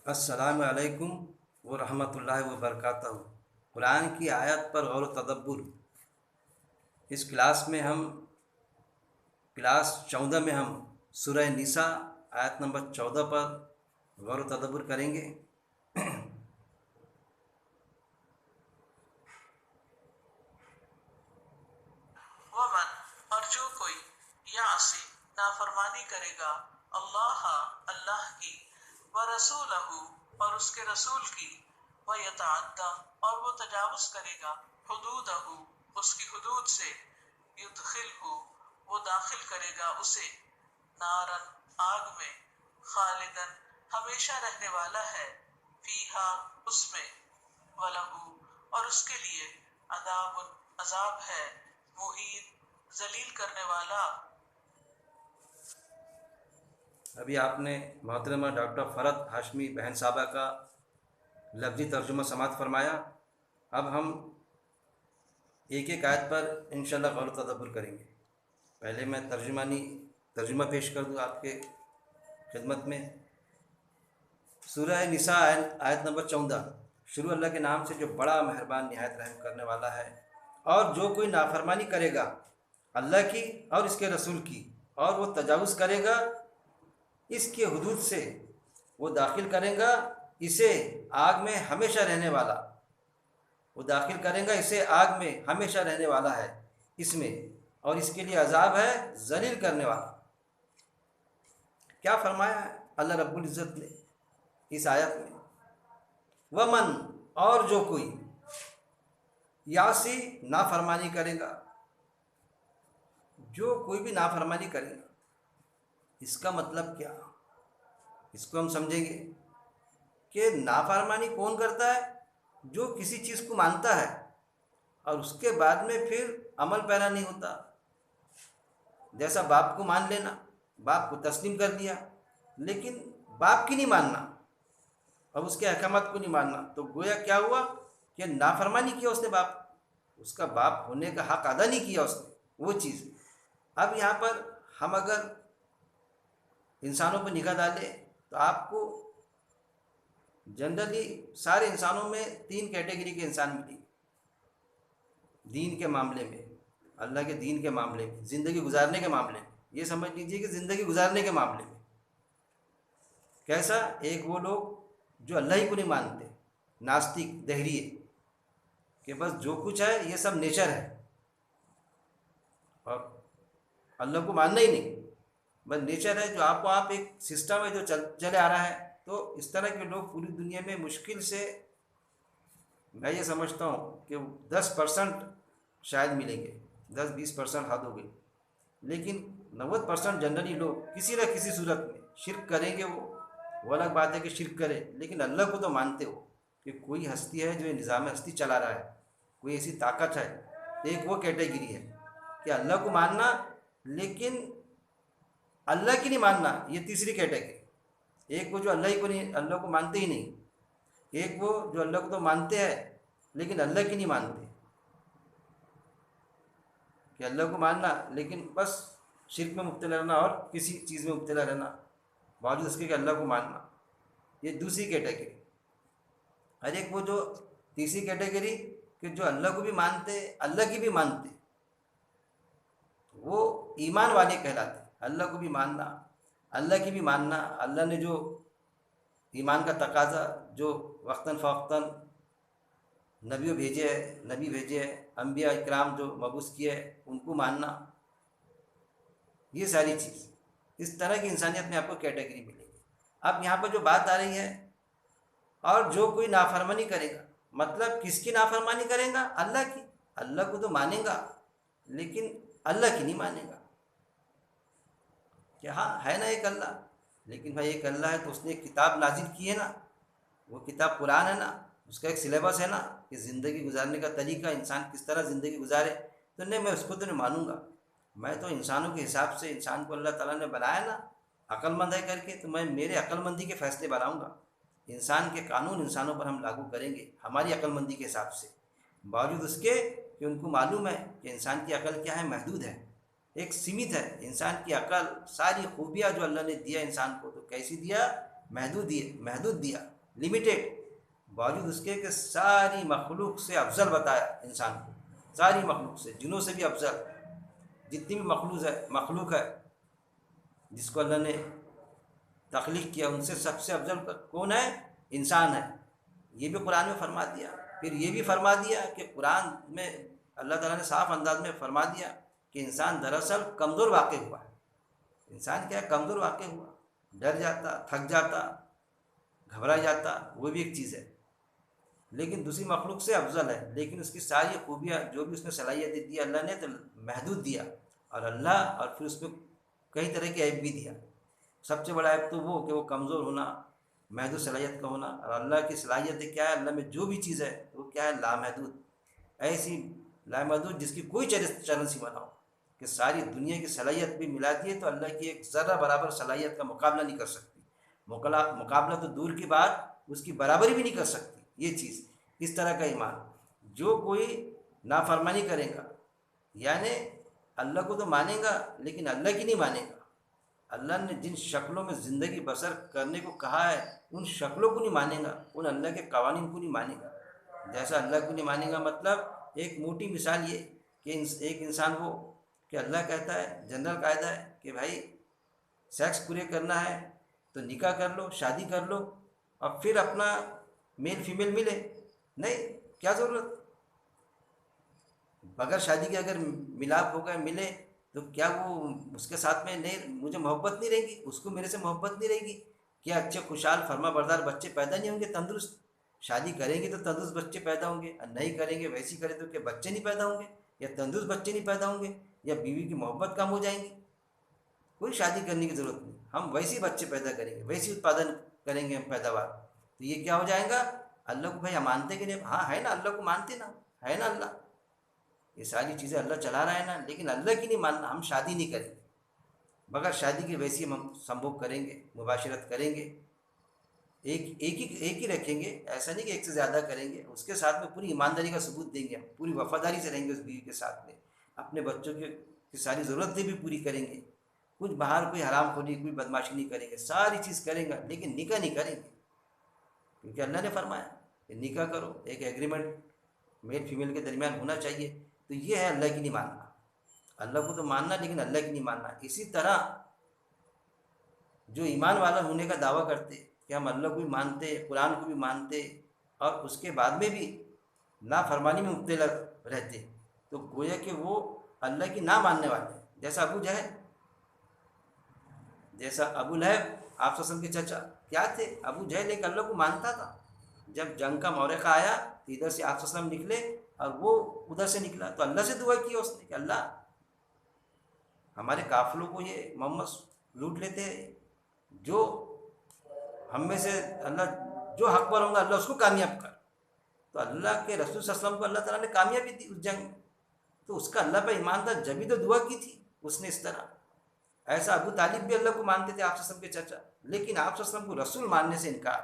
السلام علیکم ورحمۃ اللہ وبرکاتہ۔ قرآن کی آیت پر غور و تدبر۔ اس کلاس 14 میں ہم سورہ نساء آیت نمبر 14 پر غور و تدبر کریں گے۔ ومن اور جو کوئی یعصی نافرمانی کرے گا اللہ کی ورسولہ اور اس کے رسول کی ویتعدی اور وہ تجاوز کرے گا حدودہ اس کی حدود سے یدخلہ وہ داخل کرے گا اسے نارن آگ میں خالدن ہمیشہ رہنے والا ہے فیہا اس میں ولہ اور اس کے لیے عذاب ہے مہین ذلیل کرنے والا۔ ابھی آپ نے محترمہ ڈاکٹر فرحت ہاشمی بہن صاحبہ کا لفظی ترجمہ سماعت فرمایا۔ اب ہم ایک ایک آیت پر انشاءاللہ غور و تدبر کریں گے۔ پہلے میں ترجمہ پیش کر دوں آپ کے خدمت میں۔ سورہ نساء آیت نمبر 14۔ شروع اللہ کے نام سے جو بڑا مہربان نہایت رحم کرنے والا ہے۔ اور جو کوئی نافرمانی کرے گا اللہ کی اور اس کے رسول کی اور وہ تجاوز کرے گا اس کے حدود سے، وہ داخل کرے گا اسے آگ میں ہمیشہ رہنے والا، وہ داخل کرے گا اسے آگ میں ہمیشہ رہنے والا ہے اس میں، اور اس کے لیے عذاب ہے ذلیل کرنے والا۔ کیا فرمایا ہے اللہ رب العزت نے اس آیت میں؟ ومن اور جو کوئی یعصی نافرمانی کرے گا، جو کوئی بھی نافرمانی کرے گا، اس کا مطلب کیا؟ اس کو ہم سمجھیں گے کہ نافرمانی کون کرتا ہے؟ جو کسی چیز کو مانتا ہے اور اس کے بعد میں پھر عمل پیرا نہیں ہوتا۔ جیسا باپ کو مان لینا، باپ کو تسلیم کر دیا لیکن باپ کی نہیں ماننا اور اس کے احکامات کو نہیں ماننا، تو گویا کیا ہوا کہ نافرمانی کیا اس نے، اس کا باپ ہونے کا حق ادا نہیں کیا اس نے وہ چیز۔ اب یہاں پر ہم اگر انسانوں پر نگاہ ڈالیں تو آپ کو جنرلی سارے انسانوں میں 3 کیٹیگری کے انسان ملیں گے۔ دین کے معاملے میں، اللہ کے دین کے معاملے میں، زندگی گزارنے کے معاملے میں، یہ سمجھ لیجیے کہ زندگی گزارنے کے معاملے میں کیسا؟ ایک وہ لوگ جو اللہ ہی کو نہیں مانتے، ناستک دہریے، کہ بس جو کچھ ہے یہ سب نیچر ہے اور اللہ کو ماننا ہی نہیں، بس نیچر ہے جو آپ ایک سسٹم ہے جو چلے آ رہا ہے۔ تو اس طرح کے لوگ پوری دنیا میں مشکل سے، میں یہ سمجھتا ہوں کہ 10% شاید ملیں گے، 10-20% حد ہو گئی، لیکن 90% جنرلی لوگ کسی نہ کسی صورت میں شرک کریں گے۔ وہ الگ بات ہے کہ شرک کرے، لیکن اللہ کو تو مانتے ہو کہ کوئی ہستی ہے جو نظام ہستی چلا رہا ہے، کوئی ایسی طاقت ہے۔ ایک وہ کیٹیگری ہے کہ اللہ کو ماننا لیکن اللہ کی نہیں ماننا، یہ تیسری کیٹیگری۔ ایک وہ جو اللہ کو مانتے ہی نہیں، ایک وہ جو اللہ کو تو مانتے ہیں لیکن اللہ کی نہیں مانتے، کہ اللہ کو ماننا لیکن بس شرک میں مبتلا رہنا اور کسی چیز میں مبتلا رہنا باوجود اس کے کہ اللہ کو ماننا، یہ دوسری کیٹیگری۔ اور ایک وہ جو تیسری کیٹیگری کہ جو اللہ کو بھی مانتے، اللہ کی بھی مانتے، وہ ایمان والے کہلاتے۔ اللہ کو بھی ماننا، اللہ کی بھی ماننا، اللہ نے جو ایمان کا تقاضا جو وقتاً فوقتاً نبی بھیجے ہیں، انبیاء اکرام جو مبعوث کیے ان کو ماننا، یہ ساری چیز، اس طرح کی انسانیت میں آپ کو کیٹیگری ملے گی۔ اب یہاں پر جو بات آ رہی ہے، اور جو کوئی نافرمانی کرے گا، مطلب کس کی نافرمانی کرے گا؟ اللہ کی۔ اللہ کو تو مانے گا لیکن اللہ کی نہیں مانے گا، کہ ہاں ہے نا ایک اللہ، لیکن بھائی ایک اللہ ہے تو اس نے ایک کتاب نازل کی ہے نا، وہ کتاب قرآن ہے نا، اس کا ایک سلیبس ہے نا کہ زندگی گزارنے کا طریقہ انسان کس طرح زندگی گزارے، تو نہیں، میں اس کو تو نہیں مانوں گا، میں تو انسانوں کے حساب سے، انسان کو اللہ تعالیٰ نے بنایا نا عقل مند ہے کر کے، تو میں میرے عقل مندی کے فیصلے بناؤں گا، انسان کے قانون انسانوں پر ہم لاگو کریں گے ہماری عقل مندی کے حساب سے، باوجود اس کے کہ ان کو معلوم ہے کہ انسان کی عقل کیا ہے، محدود ہے، ایک سیمت ہے انسان کی عقل۔ ساری خوبیاں جو اللہ نے دیا انسان کو تو کیسی دیا؟ محدود دیا۔ لمیٹیڈ، باوجود اس کے کہ ساری مخلوق سے افضل بتایا انسان کو، ساری مخلوق سے، جنوں سے بھی افضل، جتنی بھی مخلوق ہے جس کو اللہ نے تخلیق کیا، ان سے سب سے افضل کون ہے؟ انسان ہے۔ یہ بھی قرآن میں فرما دیا۔ پھر یہ بھی فرما دیا کہ قرآن میں اللہ تعالیٰ نے صاف انداز میں فرما دیا کہ انسان دراصل کمزور واقع ہوا ہے۔ انسان کیا ہے؟ کمزور واقع ہوا، ڈر جاتا، تھک جاتا، گھبرا جاتا، وہ بھی ایک چیز ہے، لیکن دوسری مخلوق سے افضل ہے۔ لیکن اس کی ساری خوبیاں جو بھی اس نے صلاحیت دی اللہ نے تو محدود دیا، اور اللہ اور پھر اس پہ کئی طرح کے عیب بھی دیا۔ سب سے بڑا عیب تو وہ کہ وہ کمزور ہونا، محدود صلاحیت کا ہونا، اور اللہ کی صلاحیت کیا ہے؟ اللہ میں جو بھی چیز ہے وہ کیا ہے؟ لامحدود، ایسی لامحدود جس کی کوئی چرن سیما نہ ہو، کہ ساری دنیا کی صلاحیت بھی ملا دیے تو اللہ کی ایک ذرہ برابر صلاحیت کا مقابلہ نہیں کر سکتی۔ مقابلہ تو دور کی بات، اس کی برابری بھی نہیں کر سکتی یہ چیز۔ اس طرح کا ایمان، جو کوئی نافرمانی کرے گا، یعنی اللہ کو تو مانے گا لیکن اللہ کی نہیں مانے گا، اللہ نے جن شکلوں میں زندگی بسر کرنے کو کہا ہے ان شکلوں کو نہیں مانے گا، ان اللہ کے قوانین کو نہیں مانے گا، جیسا اللہ کو نہیں مانے گا، مطلب ایک موٹی مثال یہ کہ ایک انسان وہ کہ اللہ کہتا ہے، جنرل قاعدہ ہے کہ بھائی سیکس پورے کرنا ہے تو نکاح کر لو، شادی کر لو، اور پھر اپنا میل فیمیل ملے، نہیں، کیا ضرورت؟ بغیر شادی کے اگر ملاپ ہو گئے، ملے، تو کیا وہ اس کے ساتھ میں نہیں، مجھے محبت نہیں رہے گی، اس کو میرے سے محبت نہیں رہے گی؟ کیا اچھے خوشحال فرما بردار بچے پیدا نہیں ہوں گے تندرست؟ شادی کریں گے تو تندرست بچے پیدا ہوں گے، اور نہیں کریں گے ویسی کریں تو کیا بچے نہیں پیدا ہوں گے، یا تندرست بچے نہیں پیدا ہوں گے، یا بیوی کی محبت کم ہو جائیں گی؟ کوئی شادی کرنے کی ضرورت نہیں، ہم ویسے بچے پیدا کریں گے، ویسی اتپادن کریں گے ہم پیداوار، تو یہ کیا ہو جائے گا؟ اللہ کو بھائی ہم مانتے کہ نہیں؟ ہاں ہے نا، اللہ کو مانتے نا، ہے نا اللہ، یہ ساری چیزیں اللہ چلا رہا ہے نا، لیکن اللہ کی نہیں ماننا، ہم شادی نہیں کریں گے، بغیر شادی کے ویسی ہم سمبھوگ کریں گے، مباشرت کریں گے، ایک ہی رکھیں گے، ایسا نہیں کہ ایک سے زیادہ کریں گے، اس کے ساتھ میں پوری ایمانداری کا ثبوت دیں گے، ہم پوری وفاداری سے رہیں گے اس بیوی کے ساتھ میں، اپنے بچوں کی ساری ضرورتیں بھی پوری کریں گے، کچھ باہر کوئی حرام خوری، کوئی بدماشی نہیں کریں گے، ساری چیز کریں گے، لیکن نکاح نہیں کریں گے، کیونکہ اللہ نے فرمایا کہ نکاح کرو، ایک ایگریمنٹ میل فیمیل کے درمیان ہونا چاہیے، تو یہ ہے اللہ کی نہیں ماننا، اللہ کو تو ماننا لیکن اللہ کی نہیں ماننا۔ اسی طرح جو ایمان والا ہونے کا دعویٰ کرتے کہ ہم اللہ کو بھی مانتے، قرآن کو بھی مانتے، اور اس کے بعد میں بھی نافرمانی میں مبتلا رہتے، تو گویا کہ وہ اللہ کی نہ ماننے والے ہیں، جیسا ابو لہب، آپ وسلم کے چچا کیا تھے؟ ابو جہل ایک اللہ کو مانتا تھا، جب جنگ کا مورخہ آیا تو ادھر سے آپ وسلم نکلے اور وہ ادھر سے نکلا، تو اللہ سے دعا کی اس نے کہ اللہ ہمارے قافلوں کو یہ محمد لوٹ لیتے ہیں، جو ہم میں سے اللہ جو حق پر ہوں گا اللہ اس کو کامیاب کر، تو اللہ کے رسول صلی اللہ علیہ وسلم کو اللہ تعالیٰ نے کامیابی دی اس جنگ میں، تو اس کا اللہ پہ ایمان تھا، جبھی تو دعا کی تھی اس نے اس طرح۔ ایسا ابو طالب بھی اللہ کو مانتے تھے، آپ صلی اللہ علیہ وسلم کے چچا، لیکن آپ صلی اللہ علیہ وسلم کو رسول ماننے سے انکار،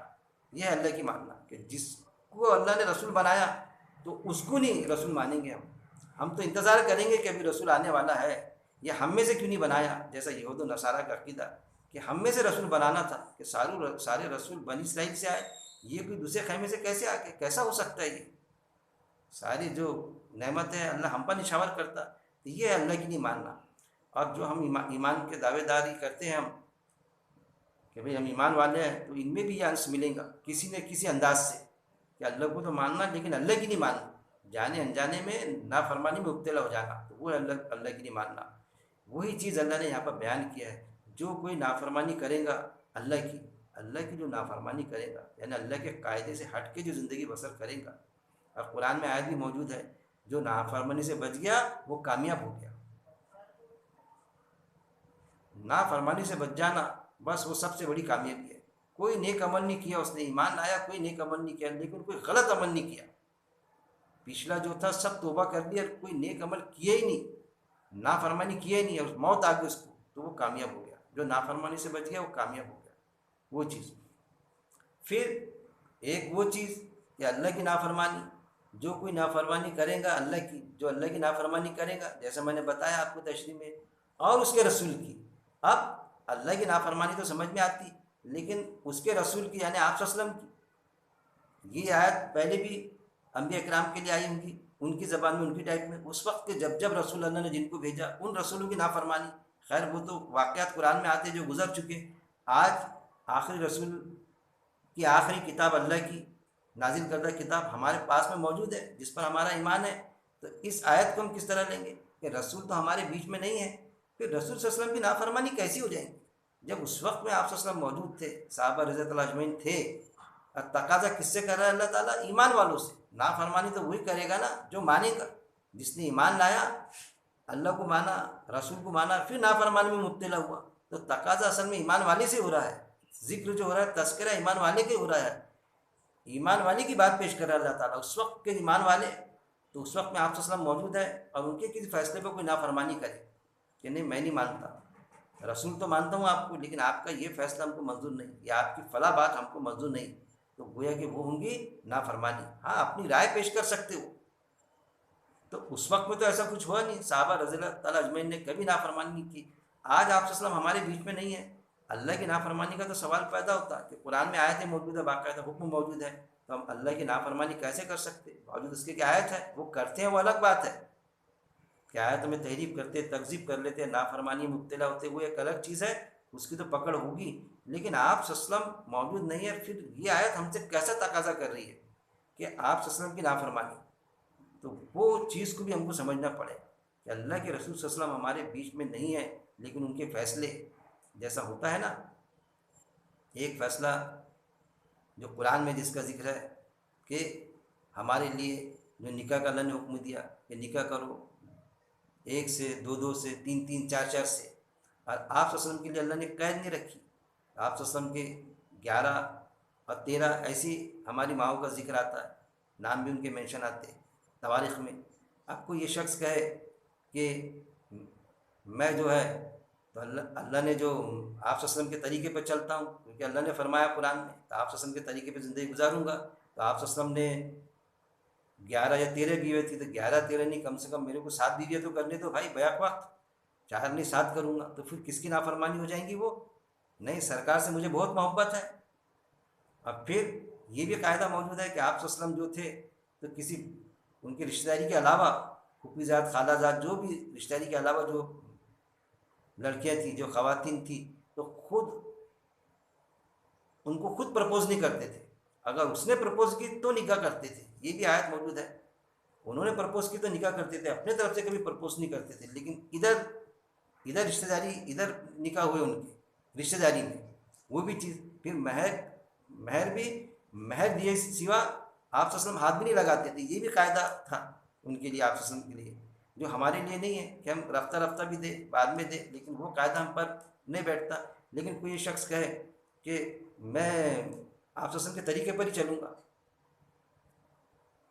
یہ ہے اللہ کی ماننا، کہ جس کو اللہ نے رسول بنایا تو اس کو نہیں رسول مانیں گے ہم تو انتظار کریں گے کہ ابھی رسول آنے والا ہے، یہ ہم میں سے کیوں نہیں بنایا، جیسا یہود و نصارہ کا عقیدہ کہ ہم میں سے رسول بنانا تھا، کہ سارے رسول بنی اسرائیل سے آئے، یہ کوئی دوسرے خیمے سے کیسے آ کے، کیسا ہو سکتا ہے؟ یہ ساری جو نعمت ہے اللہ ہم پر نشاور کرتا، تو یہ ہے اللہ کی نہیں ماننا۔ اور جو ہم ایمان کے دعوے داری کرتے ہیں ہم کہ بھئی ہم ایمان والے ہیں، تو ان میں بھی یہ انس ملیں گا کسی نہ کسی انداز سے، کہ اللہ کو تو ماننا لیکن اللہ کی نہیں ماننا، جانے انجانے میں نافرمانی میں مبتلا ہو جانا، تو وہ اللہ کی نہیں ماننا۔ وہی چیز اللہ نے یہاں پر بیان کیا ہے، جو کوئی نافرمانی کرے گا اللہ کی جو نافرمانی کرے گا، یعنی اللہ کے قاعدے سے ہٹ کے جو زندگی بسر کرے گا، اور قرآن میں آیت بھی موجود ہے، جو نافرمانی سے بچ گیا وہ کامیاب ہو گیا۔ نافرمانی سے بچ جانا بس وہ سب سے بڑی کامیابی ہے۔ کوئی نیک عمل نہیں کیا اس نے، ایمان لایا، کوئی نیک عمل نہیں کیا، لیکن کوئی غلط عمل نہیں کیا، پچھلا جو تھا سب توبہ کر لیا، کوئی نیک عمل کیا ہی نہیں، نافرمانی کیا ہی نہیں، اور موت آ گئی اس کو، تو وہ کامیاب ہو گیا، جو نافرمانی سے بچ گیا وہ کامیاب ہو گیا، وہ چیز۔ پھر ایک وہ چیز کہ اللہ کی نافرمانی، جو کوئی نافرمانی کرے گا اللہ کی، جو اللہ کی نافرمانی کرے گا، جیسا میں نے بتایا آپ کو تشریح میں، اور اس کے رسول کی، اب اللہ کی نافرمانی تو سمجھ میں آتی، لیکن اس کے رسول کی یعنی آپ صلی اللہ علیہ وسلم کی، یہ آیت پہلے بھی انبیاء اکرام کے لیے آئی ہوں گی، ان کی زبان میں، ان کی ٹائپ میں، اس وقت کے جب رسول اللہ نے جن کو بھیجا ان رسولوں کی نافرمانی. خیر وہ تو واقعات قرآن میں آتے جو گزر چکے. آج آخری رسول کی آخری کتاب، اللہ کی نازل کردہ کتاب ہمارے پاس میں موجود ہے جس پر ہمارا ایمان ہے. تو اس آیت کو ہم کس طرح لیں گے کہ رسول تو ہمارے بیچ میں نہیں ہے، پھر رسول صلی اللہ علیہ وسلم کی نافرمانی کیسی ہو جائیں گی؟ جب اس وقت میں آپ صلی اللہ علیہ وسلم موجود تھے، صحابہ رضی اللہ اجمعین تھے. اور تقاضا کس سے کر رہا ہے اللہ تعالیٰ؟ ایمان والوں سے. نافرمانی تو وہی کرے گا نا جو مانے گا. جس نے ایمان لایا، اللہ کو مانا، رسول کو مانا، پھر نافرمانی میں مبتلا ہوا، تو تقاضا اصل میں ایمان والے سے ہو رہا ہے. ذکر جو ہو رہا ہے، تذکرہ ایمان والے کے ہو رہا ہے. ایمان والی کی بات پیش کر رہا ہے اللہ تعالیٰ. اس وقت کے ایمان والے، تو اس وقت میں آپ صلی اللہ علیہ وسلم موجود ہے اور ان کے کسی فیصلے پہ کوئی نافرمانی کرے کہ نہیں میں نہیں مانتا، رسول تو مانتا ہوں آپ کو، لیکن آپ کا یہ فیصلہ ہم کو منظور نہیں، یا آپ کی فلاں بات ہم کو منظور نہیں، تو گویا کہ وہ ہوں گی نافرمانی. ہاں اپنی رائے پیش کر سکتے ہو. تو اس وقت میں تو ایسا کچھ ہوا نہیں، صحابہ رضی اللہ تعالیٰ اجمعین نے کبھی نافرمانی نہیں کی. آج آپ صلی اللہ علیہ وسلم ہمارے بیچ میں نہیں ہے، اللہ کی نافرمانی کا تو سوال پیدا ہوتا ہے کہ قرآن میں آیتیں موجود ہے، باقاعدہ حکم موجود ہے، تو ہم اللہ کی نافرمانی کیسے کر سکتے؟ باوجود اس کے کہ آیت ہے، وہ کرتے ہیں وہ الگ بات ہے کہ آیت میں تحریف کرتے، تکذیب کر لیتے، نافرمانی مبتلا ہوتے، وہ ایک الگ چیز ہے، اس کی تو پکڑ ہوگی. لیکن آپ صلی اللہ علیہ وسلم موجود نہیں ہے، پھر یہ آیت ہم سے کیسا تقاضا کر رہی ہے کہ آپ صلی اللہ علیہ وسلم کی نافرمانی؟ تو وہ چیز کو بھی ہم کو سمجھنا پڑے کہ اللہ کے رسول صلی اللہ علیہ وسلم ہمارے بیچ میں نہیں ہے، لیکن ان کے فیصلے جیسا ہوتا ہے نا، ایک فیصلہ جو قرآن میں جس کا ذکر ہے کہ ہمارے لیے جو نکاح کا اللہ نے حکم دیا کہ نکاح کرو 1 سے 2 سے 3 4 سے، اور آپ صلی اللہ علیہ وسلم کے لیے اللہ نے قید نہیں رکھی. آپ صلی اللہ علیہ وسلم کے 11 اور 13 ایسی ہماری ماؤں کا ذکر آتا ہے، نام بھی ان کے مینشن آتے ہیں تواریخ میں. اب کو یہ شخص کہے کہ میں جو ہے تو اللہ نے جو آپ صلی اللہ علیہ وسلم کے طریقے پہ چلتا ہوں، کیونکہ اللہ نے فرمایا قرآن میں، تو آپ صلی اللہ علیہ وسلم کے طریقے پہ زندگی گزاروں گا. تو آپ صلی اللہ علیہ وسلم نے 11 یا 13 بیوے تھی، تو 11 13 نہیں، کم سے کم میرے کو 7 بیویاں تو کرنے دو بھائی بیک وقت، 4 نہیں 7 کروں گا. تو پھر کس کی نافرمانی ہو جائیں گی وہ؟ نہیں، سرکار سے مجھے بہت محبت ہے. اب پھر یہ بھی قاعدہ موجود ہے کہ آپ صلی اللہ علیہ وسلم جو تھے تو کسی ان کی رشتہ داری کے علاوہ، پھوپھی ذات، خالہ ذات، جو بھی رشتہ داری کے علاوہ جو لڑکیاں تھیں، جو خواتین تھیں، تو خود ان کو خود پرپوز نہیں کرتے تھے. اگر اس نے پرپوز کی تو نکاح کرتے تھے، یہ بھی آیت موجود ہے. انہوں نے پرپوز کی تو نکاح کرتے تھے، اپنے طرف سے کبھی پرپوز نہیں کرتے تھے. لیکن ادھر رشتہ داری، ادھر نکاح ہوئے ان کے رشتہ داری میں، وہ بھی چیز. پھر مہر بھی، مہر دیے سوا آپ صلی اللہ علیہ وسلم ہاتھ بھی نہیں لگاتے تھے. یہ بھی قاعدہ تھا ان کے لیے، آپ صلی اللہ علیہ وسلم کے لیے، جو ہمارے لیے نہیں ہے کہ ہم رفتہ رفتہ بھی دیں، بعد میں دیں، لیکن وہ قاعدہ ہم پر نہیں بیٹھتا. لیکن کوئی شخص کہے کہ میں آپ صلی اللہ علیہ وسلم کے طریقے پر ہی چلوں گا،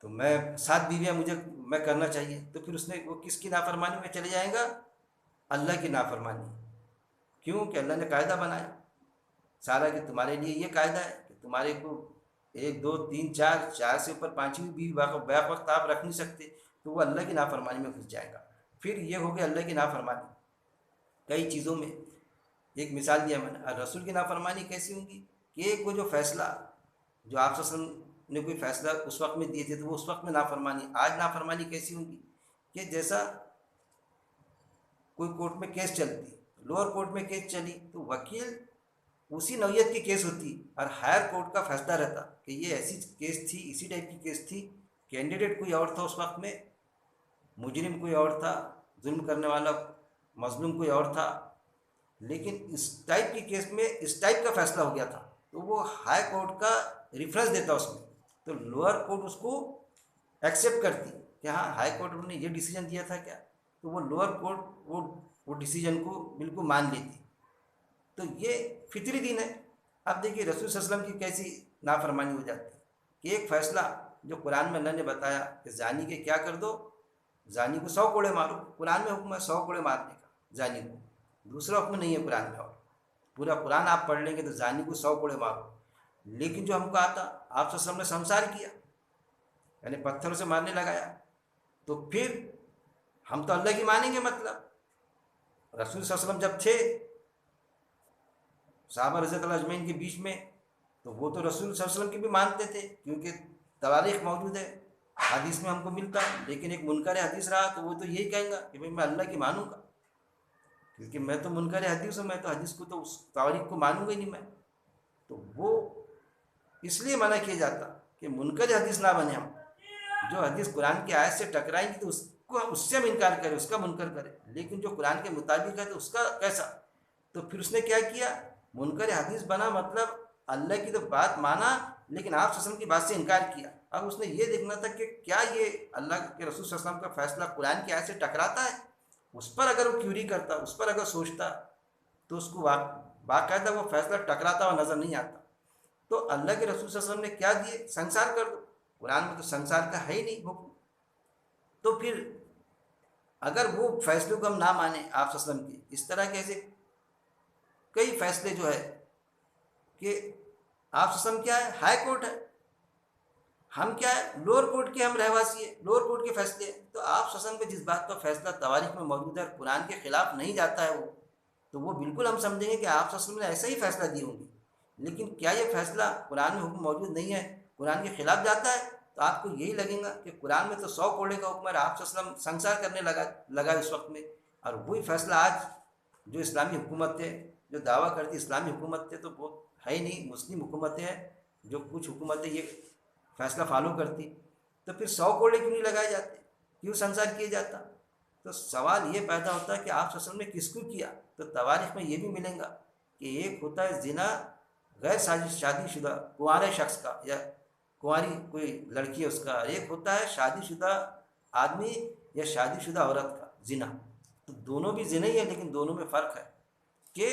تو میں 7 بیویاں میں کرنا چاہیے، تو پھر اس نے وہ کس کی نافرمانی میں چلے جائے گا؟ اللہ کی نافرمانی. کیوں کہ اللہ نے قاعدہ بنایا سارا کہ تمہارے لیے یہ قاعدہ ہے کہ تمہارے کو 1 2 3 4 سے اوپر 5ویں بیوی بیک وقت آپ رکھ نہیں سکتے، تو وہ اللہ کی نافرمانی میں گھس جائے گا. پھر یہ ہو گیا اللہ کی نافرمانی کئی چیزوں میں. ایک مثال دیا میں نے، رسول کی نافرمانی کیسی ہوں گی کہ ایک وہ جو فیصلہ جو آپ صلی اللہ علیہ وسلم نے کوئی فیصلہ اس وقت میں دیے تھے تو وہ اس وقت میں نافرمانی. آج نافرمانی کیسی ہوں گی کہ جیسا کوئی کورٹ میں کیس چلتی، لوور کورٹ میں کیس چلی تو وکیل اسی نوعیت کی کیس ہوتی اور ہائر کورٹ کا فیصلہ رہتا کہ یہ ایسی کیس تھی، اسی ٹائپ کی کیس تھی، کینڈیڈیٹ کوئی اور تھا اس وقت میں، مجرم کوئی اور تھا، ظلم کرنے والا مظلوم کوئی اور تھا، لیکن اس ٹائپ کی کیس میں اس ٹائپ کا فیصلہ ہو گیا تھا، تو وہ ہائی کورٹ کا ریفرنس دیتا اس میں، تو لوور کورٹ اس کو ایکسیپٹ کرتی کہ ہاں ہائی کورٹ نے یہ ڈیسیجن دیا تھا کیا، تو وہ لوور کورٹ وہ ڈیسیجن کو بالکل مان لیتی. تو یہ فطری دین ہے. اب دیکھیے رسول صلی اللہ علیہ وسلم کی کیسی نافرمانی ہو جاتی کہ ایک فیصلہ جو قرآن میں اللہ نے بتایا کہ زانی کے کیا کر دو، زانی کو 100 کوڑے مارو، قرآن میں حکم ہے 100 کوڑے مارنے کا زانی کو، دوسرا حکم نہیں ہے قرآن میں. اور پورا قرآن آپ پڑھ لیں گے تو زانی کو 100 کوڑے مارو. لیکن جو ہم کو آتا، آپ صلی اللہ علیہ وسلم نے سنسار کیا، یعنی پتھروں سے مارنے لگایا، تو پھر ہم تو اللہ کی مانیں گے. مطلب رسول صلی اللہ علیہ وسلم جب تھے صحابہ رضی اللہ اجمعین کے بیچ میں تو وہ تو رسول صلی اللہ علیہ وسلم کی بھی مانتے تھے کیونکہ تواریخ موجود ہے، حدیث میں ہم کو ملتا ہے، لیکن ایک منکر حدیث رہا تو وہ تو یہی کہیں گا کہ بھائی میں اللہ کی مانوں گا، کیونکہ میں تو منکر حدیث ہوں، میں تو حدیث کو تو اس تواریخ کو مانوں گا ہی نہیں میں. تو وہ اس لیے منع کیا جاتا کہ منکر حدیث نہ بنے ہم. جو حدیث قرآن کی آیت سے ٹکرائیں گی تو اس کو اس سے ہم انکار کریں، اس کا منکر کریں، لیکن جو قرآن کے مطابق ہے تو اس کا کیسا. تو پھر اس نے کیا کیا، منکر حدیث بنا، مطلب اللہ کی تو بات مانا لیکن آپ صلی اللہ علیہ وسلم کی بات سے انکار کیا. اب اس نے یہ دیکھنا تھا کہ کیا یہ اللہ کے رسول صلی اللہ علیہ وسلم کا فیصلہ قرآن کی آیت سے ٹکراتا ہے. اس پر اگر وہ کیوری کرتا، اس پر اگر سوچتا تو اس کو باقاعدہ وہ فیصلہ ٹکراتا ہوا نظر نہیں آتا. تو اللہ کے رسول صلی اللہ علیہ وسلم نے کیا دیے، سنسار کر دو. قرآن میں تو سنسار کا ہے ہی نہیں حکم. تو پھر اگر وہ فیصلوں کو ہم نہ مانیں آپ صلی اللہ علیہ وسلم کی، اس طرح کے ایسے کئی فیصلے جو ہے کہ آپ صلی اللہ علیہ وسلم کیا ہے، ہائی کورٹ ہے، ہم کیا ہے لوور کورٹ کے ہم رہواسی ہیں، لوور کورٹ کے فیصلے ہیں. تو آپ صلی اللہ علیہ وسلم کے جس بات کا فیصلہ تواریخ میں موجود ہے، قرآن کے خلاف نہیں جاتا ہے وہ، تو وہ بالکل ہم سمجھیں گے کہ آپ صلی اللہ علیہ وسلم نے ایسا ہی فیصلہ دی ہوں گی. لیکن کیا یہ فیصلہ قرآن میں حکم موجود نہیں ہے، قرآن کے خلاف جاتا ہے، تو آپ کو یہی لگے گا کہ قرآن میں تو 100 کوڑے کا حکم ہے، آپ صلی اللہ علیہ وسلم سنسار کرنے لگا اس وقت میں. اور وہی فیصلہ آج جو اسلامی حکومت ہے، جو دعویٰ کرتی اسلامی حکومت ہے، تو وہ ہے ہی نہیں، مسلم حکومتیں ہیں جو کچھ حکومتیں یہ فیصلہ فالو کرتی. تو پھر 100 کوڑے کیوں نہیں لگائے جاتے، کیوں سنسار کیا جاتا. تو سوال یہ پیدا ہوتا ہے کہ آپ صلی اللہ علیہ وسلم نے کس کو کیا. تو تواریخ میں یہ بھی ملیں گا کہ ایک ہوتا ہے زنا غیر شادی شدہ کنوارے شخص کا، یا کنواری کوئی لڑکی ہے اس کا، ایک ہوتا ہے شادی شدہ آدمی یا شادی شدہ عورت کا زنا. تو دونوں بھی زنا ہی ہے، لیکن دونوں میں فرق ہے کہ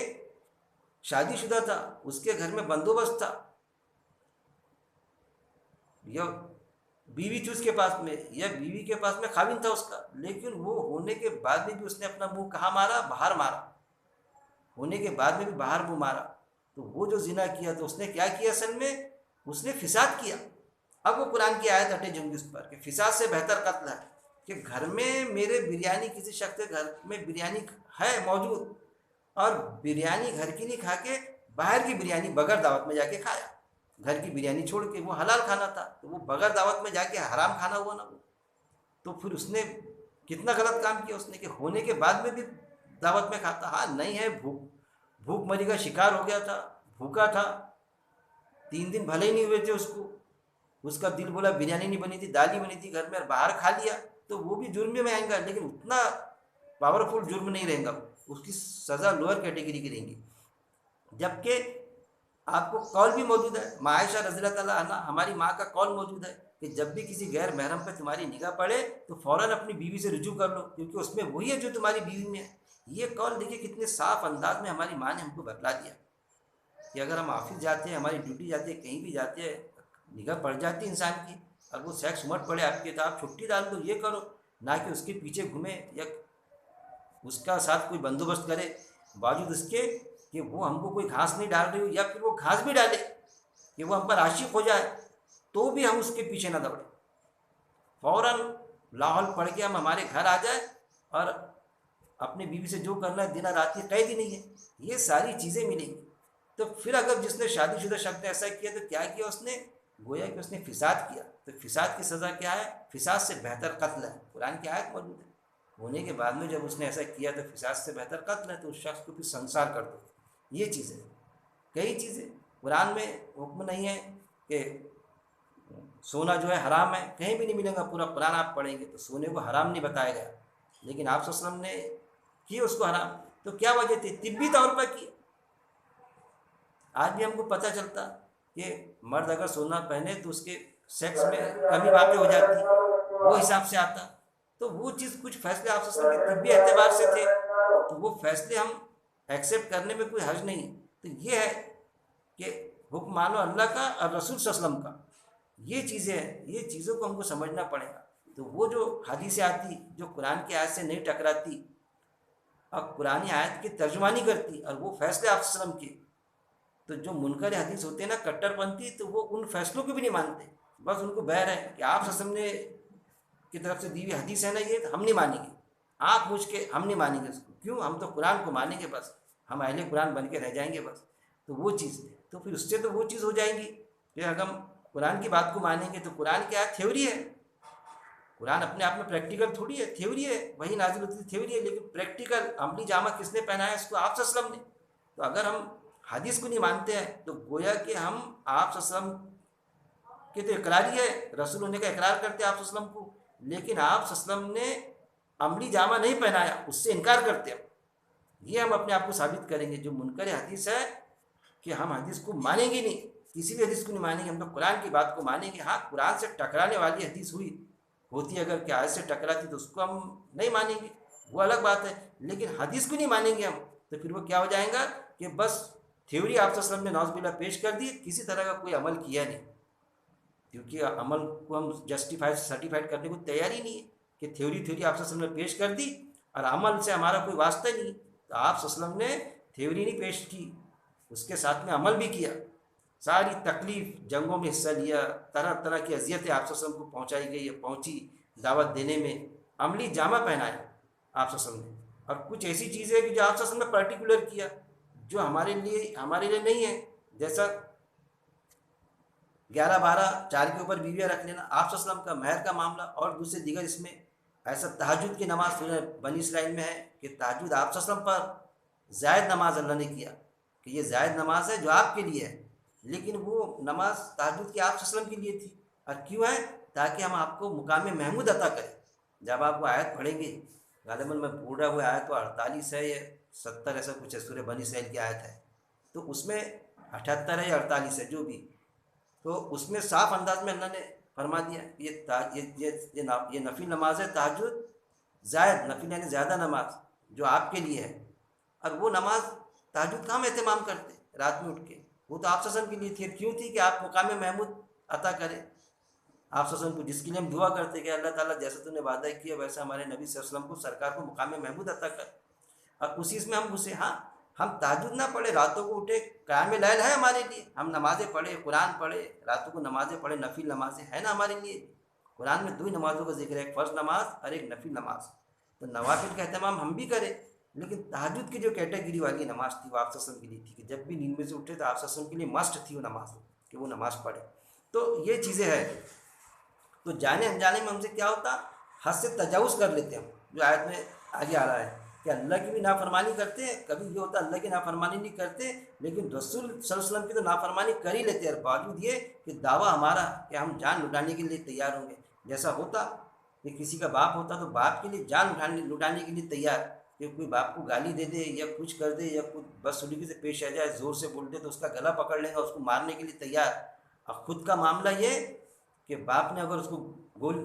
شادی شدہ تھا، اس کے گھر میں بندوبست تھا، یا بیوی تھی اس کے پاس میں، یا بیوی کے پاس میں خاوند تھا اس کا، لیکن وہ ہونے کے بعد میں بھی اس نے اپنا منہ کہاں مارا، باہر مارا، ہونے کے بعد میں بھی باہر منہ مارا. تو وہ جو زنا کیا تو اس نے کیا کیا، اصل میں اس نے فساد کیا. اب وہ قرآن کی آیت ہٹے جنگ اس پر کہ فساد سے بہتر قتل ہے، کہ گھر میں میرے بریانی، کسی شخص کے گھر میں بریانی ہے موجود، اور بریانی گھر کی نہیں کھا کے باہر کی بریانی بغیر دعوت میں جا کے کھایا. گھر کی بریانی چھوڑ کے، وہ حلال کھانا تھا، تو وہ بغیر دعوت میں جا کے حرام کھانا ہوا نا وہ. تو پھر اس نے کتنا غلط کام کیا اس نے، کہ ہونے کے بعد میں بھی دعوت میں کھاتا. ہاں نہیں ہے، بھوک مری کا شکار ہو گیا تھا، بھوکا تھا، 3 دن بھلے ہی نہیں ہوئے تھے اس کو، اس کا دل بولا بریانی نہیں بنی تھی، دال ہی بنی تھی گھر میں، اور باہر کھا لیا، تو وہ بھی جرم میں آئیں گا، لیکن اتنا پاورفل جرم نہیں رہیں گا، اس کی سزا لوور کیٹیگری کی رہیں گی. جبکہ آپ کو قول بھی موجود ہے، ماں عائشہ رضی اللہ تعالیٰ عنہ ہماری ماں کا قول موجود ہے کہ جب بھی کسی غیر محرم پہ تمہاری نگاہ پڑے تو فوراً اپنی بیوی سے رجوع کر لو، کیونکہ اس میں وہی ہے جو تمہاری بیوی میں ہے. یہ قول دیکھیے کتنے صاف انداز میں ہماری ماں نے ہم کو بتلا دیا کہ اگر ہم آفس جاتے ہیں، ہماری ڈیوٹی جاتے ہیں، کہیں بھی جاتے ہیں، نگاہ پڑ جاتی ہے انسان کی، اور وہ سیکس امٹ پڑے آپ کے، تو آپ چھٹی ڈال دو، یہ کرو، نہ کہ اس کے پیچھے گھومے یا اس کا ساتھ کوئی بندوبست کرے، باوجود اس کے کہ وہ ہم کو کوئی گھاس نہیں ڈال رہی ہو، یا پھر وہ گھاس بھی ڈالے کہ وہ ہم پر عاشق ہو جائے، تو بھی ہم اس کے پیچھے نہ دوڑیں، فوراً لاحول پڑھ کے ہم ہمارے گھر آ جائیں، اور اپنی بیوی سے جو کرنا ہے، دن رات کی قید ہی نہیں ہے. یہ ساری چیزیں ملیں گی. تو پھر اگر جس نے شادی شدہ شخص نے ایسا کیا تو کیا کیا اس نے، گویا کہ اس نے فساد کیا. تو فساد کی سزا کیا ہے، فساد سے بہتر قتل ہے، قرآن کی آیت موجود ہے. ہونے کے بعد میں جب اس نے ایسا کیا تو فساد سے بہتر قتل ہے، تو اس شخص کو پھر سنسار کر دو. یہ چیزیں، کئی چیزیں قرآن میں حکم نہیں ہے کہ سونا جو ہے حرام ہے، کہیں بھی نہیں ملے گا. پورا قرآن آپ پڑھیں گے تو سونے کو حرام نہیں بتایا گیا، لیکن آپ صلی اللہ علیہ وسلم نے کی اس کو حرام. تو کیا وجہ تھی، طبی طور پر کی. آج بھی ہم کو پتہ چلتا کہ مرد اگر سونا پہنے تو اس کے سیکس میں کمی واقع ہو جاتی، وہ حساب سے آتا. تو وہ چیز، کچھ فیصلے آپ صلی اللہ علیہ وسلم کے طبی اعتبار سے تھے، تو وہ فیصلے ہم ایکسیپٹ کرنے میں کوئی حرج نہیں. تو یہ ہے کہ حکم مانو اللہ کا اور رسول صلی اللہ علیہ وسلم کا. یہ چیزیں ہیں، یہ چیزوں کو ہم کو سمجھنا پڑے گا. تو وہ جو حدیثیں آتی جو قرآن کی آیت سے نہیں ٹکراتی، اور قرآن آیت کی ترجمانی کرتی، اور وہ فیصلے آپ صلی اللہ علیہ وسلم کے، تو جو منکر حدیث ہوتے ہیں نا، کٹر پنتھی، تو وہ ان فیصلوں کو بھی نہیں مانتے. بس ان کو بہر ہے کہ آپ صلی اللہ علیہ وسلم نے کی طرف سے دی ہوئی حدیث ہے نا، یہ ہم نہیں مانیں گے، آنکھ مجھ کے ہم نہیں مانیں گے اس کو. کیوں، ہم تو قرآن کو مانیں گے، بس ہم اہل قرآن بن کے رہ جائیں گے بس. تو وہ چیز، تو پھر اس سے تو وہ چیز ہو جائیں گی کہ اگر ہم قرآن کی بات کو مانیں گے تو قرآن کیا ہے؟ تھیوری ہے. قرآن اپنے آپ میں پریکٹیکل تھوڑی ہے، تھیوری ہے، وہی نازل ہوتی ہے تھیوری ہے، لیکن پریکٹیکل عملی جامہ کس نے پہنایا؟ اس کو آپ صلی اللہ علیہ وسلم نے. تو اگر ہم حدیث کو نہیں مانتے ہیں تو گویا کہ ہم آپ صلی اللہ علیہ وسلم کے تو اقراری ہے، رسول ہونے کا اقرار کرتے ہیں آپ صلی اللہ علیہ وسلم کو، لیکن آپ صلی اللہ علیہ وسلم نے عملی جامہ نہیں پہنایا، اس سے انکار کرتے ہیں. یہ ہم اپنے آپ کو ثابت کریں گے. جو منکر حدیث ہے کہ ہم حدیث کو مانیں گے نہیں، کسی بھی حدیث کو نہیں مانیں گے، ہم تو قرآن کی بات کو مانیں گے. ہاں قرآن سے ٹکرانے والی حدیث ہوتی ہے، اگر کہ آیت سے ٹکراتی تو اس کو ہم نہیں مانیں گے، وہ الگ بات ہے. لیکن حدیث کو نہیں مانیں گے ہم تو پھر وہ کیا ہو جائے گا کہ بس تھیوری آپ صلی اللہ علیہ وسلم نے نعوذ باللہ پیش کر دی، کسی طرح کا کوئی عمل کیا نہیں. کیونکہ عمل کو ہم جسٹیفائی سرٹیفائڈ کرنے کو تیار ہی نہیں ہے کہ تھیوری آپ صلی اللہ علیہ وسلم نے پیش کر دی اور عمل سے ہمارا کوئی واسطہ نہیں. تو آپ صلی اللہ علیہ وسلم نے تھیوری نہیں پیش کی، اس کے ساتھ میں عمل بھی کیا. ساری تکلیف، جنگوں میں حصہ لیا، طرح طرح کی اذیتیں آپ صلی اللہ علیہ وسلم کو پہنچائی گئی، پہنچی دعوت دینے میں، عملی جامہ پہنایا آپ صلی اللہ علیہ وسلم نے. اور کچھ ایسی چیزیں کہ جو آپ صلی اللہ علیہ وسلم نے پرٹیکولر کیا جو ہمارے لیے نہیں ہے، جیسا 11-12 4 کے اوپر بیویاں رکھ لینا، آپ صلی اللہ علیہ وسلم کا مہر کا معاملہ، اور دوسرے دیگر اس میں ایسا تہجد کی نماز سورہ بنی اسرائیل میں ہے کہ تہجد آپ صلی اللہ علیہ وسلم پر زائد نماز اللہ نے کیا کہ یہ زائد نماز ہے جو آپ کے لیے ہے، لیکن وہ نماز تہجد کی آپ صلی اللہ علیہ وسلم کے لیے تھی. اور کیوں ہے؟ تاکہ ہم آپ کو مقام محمود عطا کریں. جب آپ وہ آیت پڑھیں گے، غالباً میں بول رہا ہوا آیت تو 48 ہے یا 70 ایسا کچھ ہے، سورہ بنی اسرائیل کی آیت ہے، تو اس میں 78 ہے یا 48 ہے جو بھی، تو اس میں صاف انداز میں اللہ نے فرما دیا یہ نفل نماز ہے تہجد زائد، نفل یعنی زیادہ نماز جو آپ کے لیے ہے. اور وہ نماز تہجد کا ہم اہتمام کرتے رات میں اٹھ کے، وہ تو آپ صلی اللہ علیہ وسلم کے لیے تھی. کیوں تھی؟ کہ آپ مقام محمود عطا کریں آپ صلی اللہ علیہ وسلم کو، جس کے لیے ہم دعا کرتے کہ اللہ تعالیٰ جیسے تو نے وعدہ کیا ویسے ہمارے نبی صلی اللہ علیہ وسلم کو، سرکار کو مقام محمود عطا کر. اور اسی میں ہم گھسے. ہاں ہم تہجد نہ پڑھے، راتوں کو اٹھے، قیام لیل ہے ہمارے لیے، ہم نمازیں پڑھے، قرآن پڑھے، راتوں کو نمازیں پڑھے، نفل نمازیں ہے نا ہمارے لیے. قرآن میں 2 ہی نمازوں کا ذکر ہے، ایک فرض نماز اور ایک نفل نماز. تو نوافل کا اہتمام ہم بھی کریں، لیکن تہجد کی جو کیٹیگری والی نماز تھی وہ آپ صلی اللہ علیہ وسلم کے لیے تھی کہ جب بھی نیند میں سے اٹھے تو آپ صلی اللہ علیہ وسلم کے لیے مسٹ تھی وہ نماز کہ وہ نماز پڑھے. تو یہ چیزیں ہیں. تو جانے انجانے میں ہم سے کیا ہوتا؟ حد سے تجاوز کر لیتے ہیں، جو آیت میں آگے آ رہا ہے کہ اللہ کی بھی نافرمانی کرتے ہیں. کبھی یہ ہوتا اللہ کی نافرمانی نہیں کرتے لیکن رسول صلی اللہ علیہ وسلم کی تو نافرمانی کر ہی لیتے ہیں، اور باوجود یہ کہ دعویٰ ہمارا کہ ہم جان لٹانے کے لیے تیار ہوں گے. جیسا ہوتا کہ کسی کا باپ ہوتا تو باپ کے لیے جان لٹانے کے لیے تیار، کہ کوئی باپ کو گالی دے دے یا کچھ کر دے یا کچھ بدسلوکی سے پیش آ جائے، زور سے بول دے تو اس کا گلا پکڑ لیں گا، اس کو مارنے کے لیے تیار. اور خود کا معاملہ یہ کہ باپ نے اگر اس کو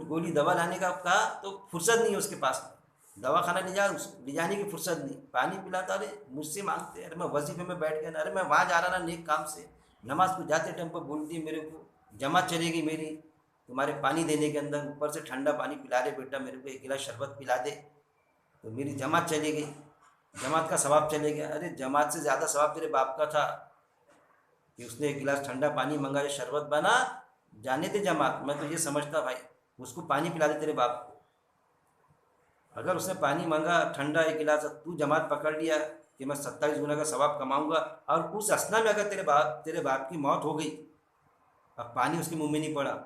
گولی دوا لانے کا کہا تو فرصت نہیں ہے اس کے پاس، دوا خانہ لے جانے کی فرصت نہیں. پانی پلاتا، ارے مجھ سے مانگتے، ارے میں وظیفے میں بیٹھ گیا، ارے میں وہاں جا رہا نا نیک کام سے، نماز کو جاتے ٹائم پر بول دی میرے کو جماعت چلے گی میری تمہارے پانی دینے کے اندر، اوپر سے ٹھنڈا پانی پلا دے بیٹا، میرے کو 1 گلاس شربت پلا دے تو میری جماعت چلے گئی، جماعت کا ثواب چلے گیا. ارے جماعت سے زیادہ ثواب تیرے باپ کا تھا کہ اس نے 1 گلاس ٹھنڈا پانی منگا، یہ شربت بنا، جانے دے جماعت. میں تو یہ سمجھتا بھائی اس کو پانی پلا دے تیرے باپ کو. اگر اس نے پانی مانگا ٹھنڈا 1 گلاس، تو جماعت پکڑ لیا کہ میں 27 گنا کا ثواب کماؤں گا، اور اس اسنا میں اگر تیرے باپ کی موت ہو گئی، اب پانی اس کے منہ میں نہیں پڑا،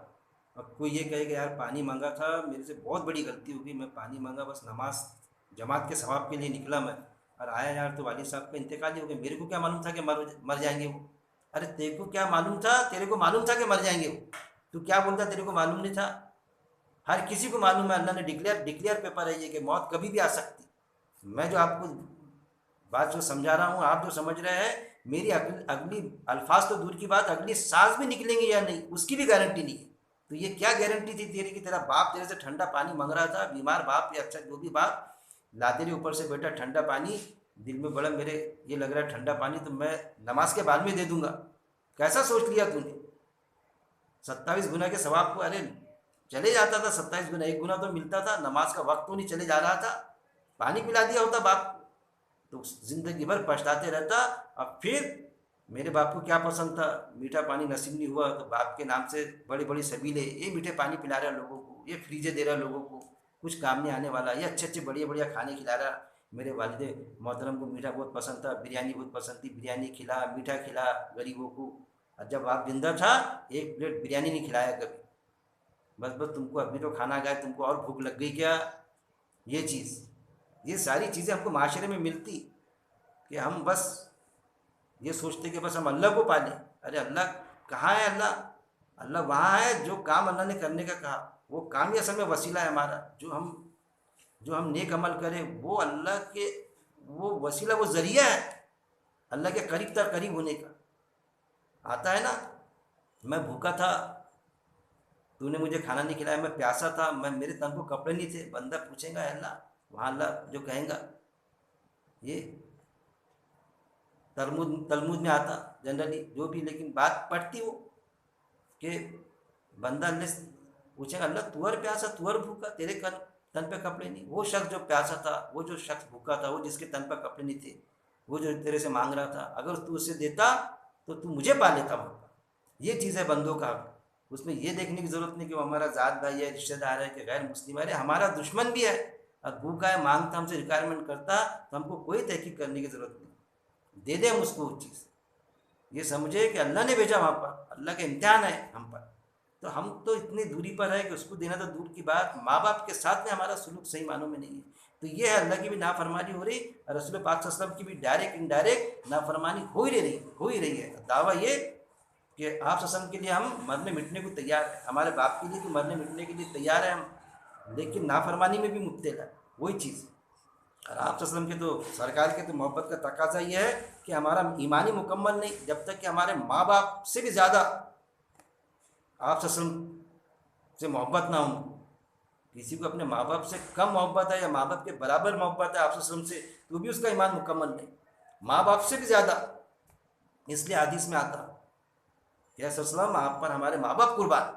اب کوئی یہ کہے کہ یار پانی مانگا تھا، میرے سے بہت بڑی غلطی ہو گئی، میں پانی مانگا بس نماز جماعت کے ثواب کے لیے نکلا میں، اور آیا یار تو والد صاحب کا انتقال ہی ہو گیا، میرے کو کیا معلوم تھا کہ مر جائیں گے وہ. ارے تیرے کو کیا معلوم تھا؟ تیرے کو معلوم تھا کہ مر جائیں گے وہ، تو کیا بولتا تیرے کو معلوم نہیں تھا؟ ہر کسی کو معلوم ہے، اللہ نے ڈکلیئر پیپر ہے یہ کہ موت کبھی بھی آ سکتی. میں جو آپ کو بات جو سمجھا رہا ہوں، آپ جو سمجھ رہے ہیں، میری اگلی الفاظ تو دور کی بات، اگلی سانس بھی نکلیں گے یا نہیں اس کی بھی گارنٹی نہیں ہے. تو یہ کیا گارنٹی تھی تیری کہ تیرا باپ تیرے سے ٹھنڈا پانی مانگ رہا تھا، بیمار باپ یا اچھا جو بھی باپ لا تیرے اوپر سے بیٹا ٹھنڈا پانی، دل میں بڑا میرے یہ لگ رہا ہے ٹھنڈا پانی تو میں نماز کے بعد میں دے دوں گا. کیسا سوچ لیا تو نے؟ 27 گنا کے ثواب کو، ارے چلے جاتا تھا 27 گنا، 1 گنا تو ملتا تھا، نماز کا وقت تو نہیں چلے جا رہا تھا، پانی پلا دیا ہوتا باپ کو تو زندگی بھر پچھتاتے رہتا. اب پھر میرے باپ کو کیا پسند تھا، میٹھا پانی نصیب نہیں ہوا تو باپ کے نام سے بڑی بڑی سبیلیں، یہ میٹھے پانی پلا رہا ہے لوگوں کو، یہ فریجیں دے رہا ہے لوگوں کو، کچھ کام نہیں آنے والا، یہ اچھے بڑھیا کھانے کھلا رہا ہے، میرے والد محترم کو میٹھا بہت پسند تھا، بریانی بہت پسند تھی، بریانی کھلا، میٹھا کھلا غریبوں کو، اور جب آپ زندہ تھا ایک پلیٹ بریانی نہیں کھلایا کبھی، بس تم کو ابھی تو کھانا کھایا، تم کو اور بھوک لگ گئی کیا؟ یہ چیز، یہ ساری چیزیں ہم کو معاشرے میں ملتی کہ ہم بس یہ سوچتے کہ بس ہم اللہ کو پالیں. ارے اللہ کہاں ہے؟ اللہ وہاں ہے جو کام اللہ نے کرنے کا کہا، وہ کام ہی اصل میں وسیلہ ہے ہمارا. جو ہم نیک عمل کریں وہ اللہ کے، وہ وسیلہ، وہ ذریعہ ہے اللہ کے قریب تر قریب ہونے کا. آتا ہے نا، میں بھوکا تھا تو نے مجھے کھانا نہیں کھلایا، میں پیاسا تھا، میرے تن کو کپڑے نہیں تھے، بندہ پوچھے گا اللہ، وہاں اللہ جو کہیں گا. یہ تلمود میں آتا جنرلی جو بھی، لیکن بات پڑتی وہ کہ بندہ اللہ سے پوچھے گا اللہ تو اور پیاسا، تو اور بھوکا، تیرے تن پہ کپڑے نہیں. وہ شخص جو پیاسا تھا، وہ جو شخص بھوکا تھا، وہ جس کے تن پہ کپڑے نہیں تھے، وہ جو تیرے سے مانگ رہا تھا، اگر تو اسے دیتا تو تو مجھے پا لیتا وہاں. یہ چیز ہے بندوں کا حق. اس میں یہ دیکھنے کی ضرورت نہیں کہ وہ ہمارا ذات بھائی ہے، رشتہ دار ہے، کہ غیر مسلم ہے، ہمارا دشمن بھی ہے اور بھوکا ہے، مانگتا، ہم سے ریکوائرمنٹ کرتا، تو ہم کو کوئی تحقیق کرنے کی ضرورت نہیں، دے دیں ہم اس کو وہ چیز. یہ سمجھے کہ اللہ نے بھیجا وہاں پر، اللہ کا امتحان ہے ہم پر، تو ہم تو اتنی دوری پر ہے کہ اس کو دینا تو دور کی بات، ماں باپ کے ساتھ میں ہمارا سلوک صحیح معنوں میں نہیں ہے. تو یہ ہے اللہ کی بھی نافرمانی ہو رہی، اور رسول پاک صلی اللہ علیہ وسلم کی بھی ڈائریکٹ انڈائریکٹ نافرمانی ہو ہی رہی ہے. دعویٰ یہ کہ آپ صلی اللہ علیہ وسلم کے لیے ہم مرنے مٹنے کو تیار ہیں، ہمارے باپ کے لیے بھی مرنے مٹنے کے لیے تیار ہیں ہم، لیکن نافرمانی میں بھی مبتلا ہے. وہی چیز. اور آپ صلی اللہ علیہ وسلم کے تو، سرکار کے تو محبت کا تقاضا یہ ہے کہ ہمارا ایمانی مکمل نہیں جب تک کہ ہمارے ماں باپ سے بھی زیادہ آپ صلی اللہ علیہ وسلم سے محبت نہ ہوں. کسی کو اپنے ماں باپ سے کم محبت ہے یا ماں باپ کے برابر محبت ہے آپ صلی اللہ علیہ وسلم سے، تو بھی اس کا ایمان مکمل نہیں. ماں باپ سے بھی زیادہ. اس لیے حدیث میں آتا کہ صلی اللہ علیہ وسلم آپ پر ہمارے ماں باپ قربان.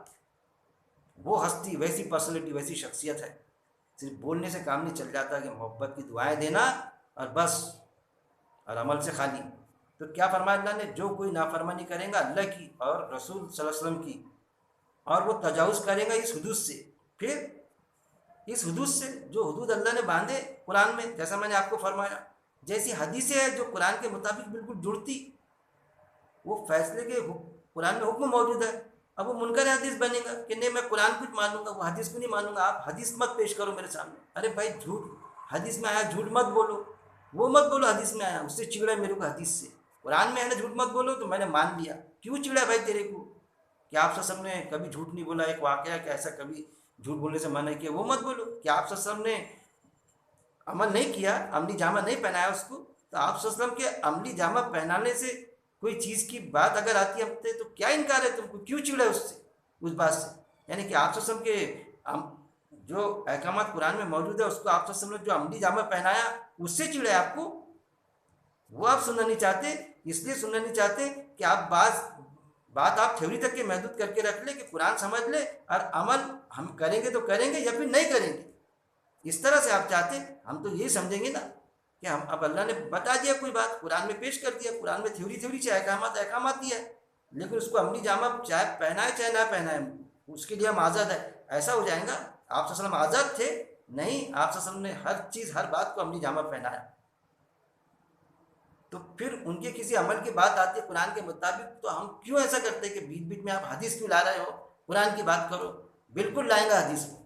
وہ ہستی، ویسی پرسنالٹی، ویسی شخصیت ہے. صرف بولنے سے کام نہیں چل جاتا کہ محبت کی دعائیں دینا اور بس، اور عمل سے خالی. تو کیا فرمایا اللہ نے؟ جو کوئی نافرمانی کرے گا اللہ کی اور رسول صلی اللہ علیہ وسلم کی، اور وہ تجاوز کرے گا اس حدود سے، پھر اس حدود سے جو حدود اللہ نے باندھے قرآن میں، جیسا میں نے آپ کو فرمایا، جیسی حدیثیں ہیں جو قرآن کے مطابق بالکل جڑتی، وہ فیصلے کے قرآن میں حکم موجود ہے. اب وہ منکر حدیث بنے گا کہ نہیں میں قرآن کو مانوں گا، وہ حدیث کو نہیں مانوں گا. آپ حدیث مت پیش کرو میرے سامنے. ارے بھائی جھوٹ، حدیث میں آیا جھوٹ مت بولو، وہ مت بولو حدیث میں آیا، اس سے چڑا میرے کو حدیث سے. قرآن میں ہے نا جھوٹ مت بولو، تو میں نے مان لیا. کیوں چڑا بھائی تیرے کو؟ کہ آپ صلی اللہ علیہ وسلم نے کبھی جھوٹ نہیں بولا، ایک واقعہ کہ ایسا کبھی جھوٹ بولنے سے منع کیا، وہ مت بولو. کہ آپ صلی اللہ علیہ وسلم نے عمل نہیں کیا، عملی جامہ نہیں پہنایا اس کو، تو آپ صلی اللہ علیہ وسلم کے عملی جامہ پہنانے سے کوئی چیز کی بات اگر آتی ہے تو کیا انکار ہے تم کو؟ کیوں چڑھے اس سے، اس بات سے؟ یعنی کہ آپ صلی اللہ علیہ وسلم کے جو احکامات قرآن میں موجود ہے اس کو آپ صلی اللہ علیہ وسلم نے جو عملی جامہ پہنایا اس سے چڑھے آپ کو. وہ آپ سننا نہیں چاہتے، اس لیے سننا نہیں چاہتے کہ آپ بات آپ تھیوری تک کے محدود کر کے رکھ لیں کہ قرآن سمجھ لیں اور عمل ہم کریں گے تو کریں گے یا پھر نہیں کریں گے. اس طرح سے آپ چاہتے، ہم تو یہی سمجھیں گے نا کہ ہم، اب اللہ نے بتا دیا کوئی بات، قرآن میں پیش کر دیا، قرآن میں تھیوری سے احکامات دیا ہے، لیکن اس کو عملی جامہ چاہے پہنائے چاہے نہ پہنائے اس کے لیے ہم آزاد ہے. ایسا ہو جائے گا آپ صلی اللہ علیہ وسلم آزاد تھے؟ نہیں، آپ صلی اللہ علیہ وسلم نے ہر چیز، ہر بات کو عملی جامہ پہنایا. تو پھر ان کے کسی عمل کی بات آتی ہے قرآن کے مطابق، تو ہم کیوں ایسا کرتے کہ بیچ بیچ میں آپ حدیث کیوں لا رہے ہو؟ قرآن کی بات کرو. بالکل لائیں گا حدیث کو،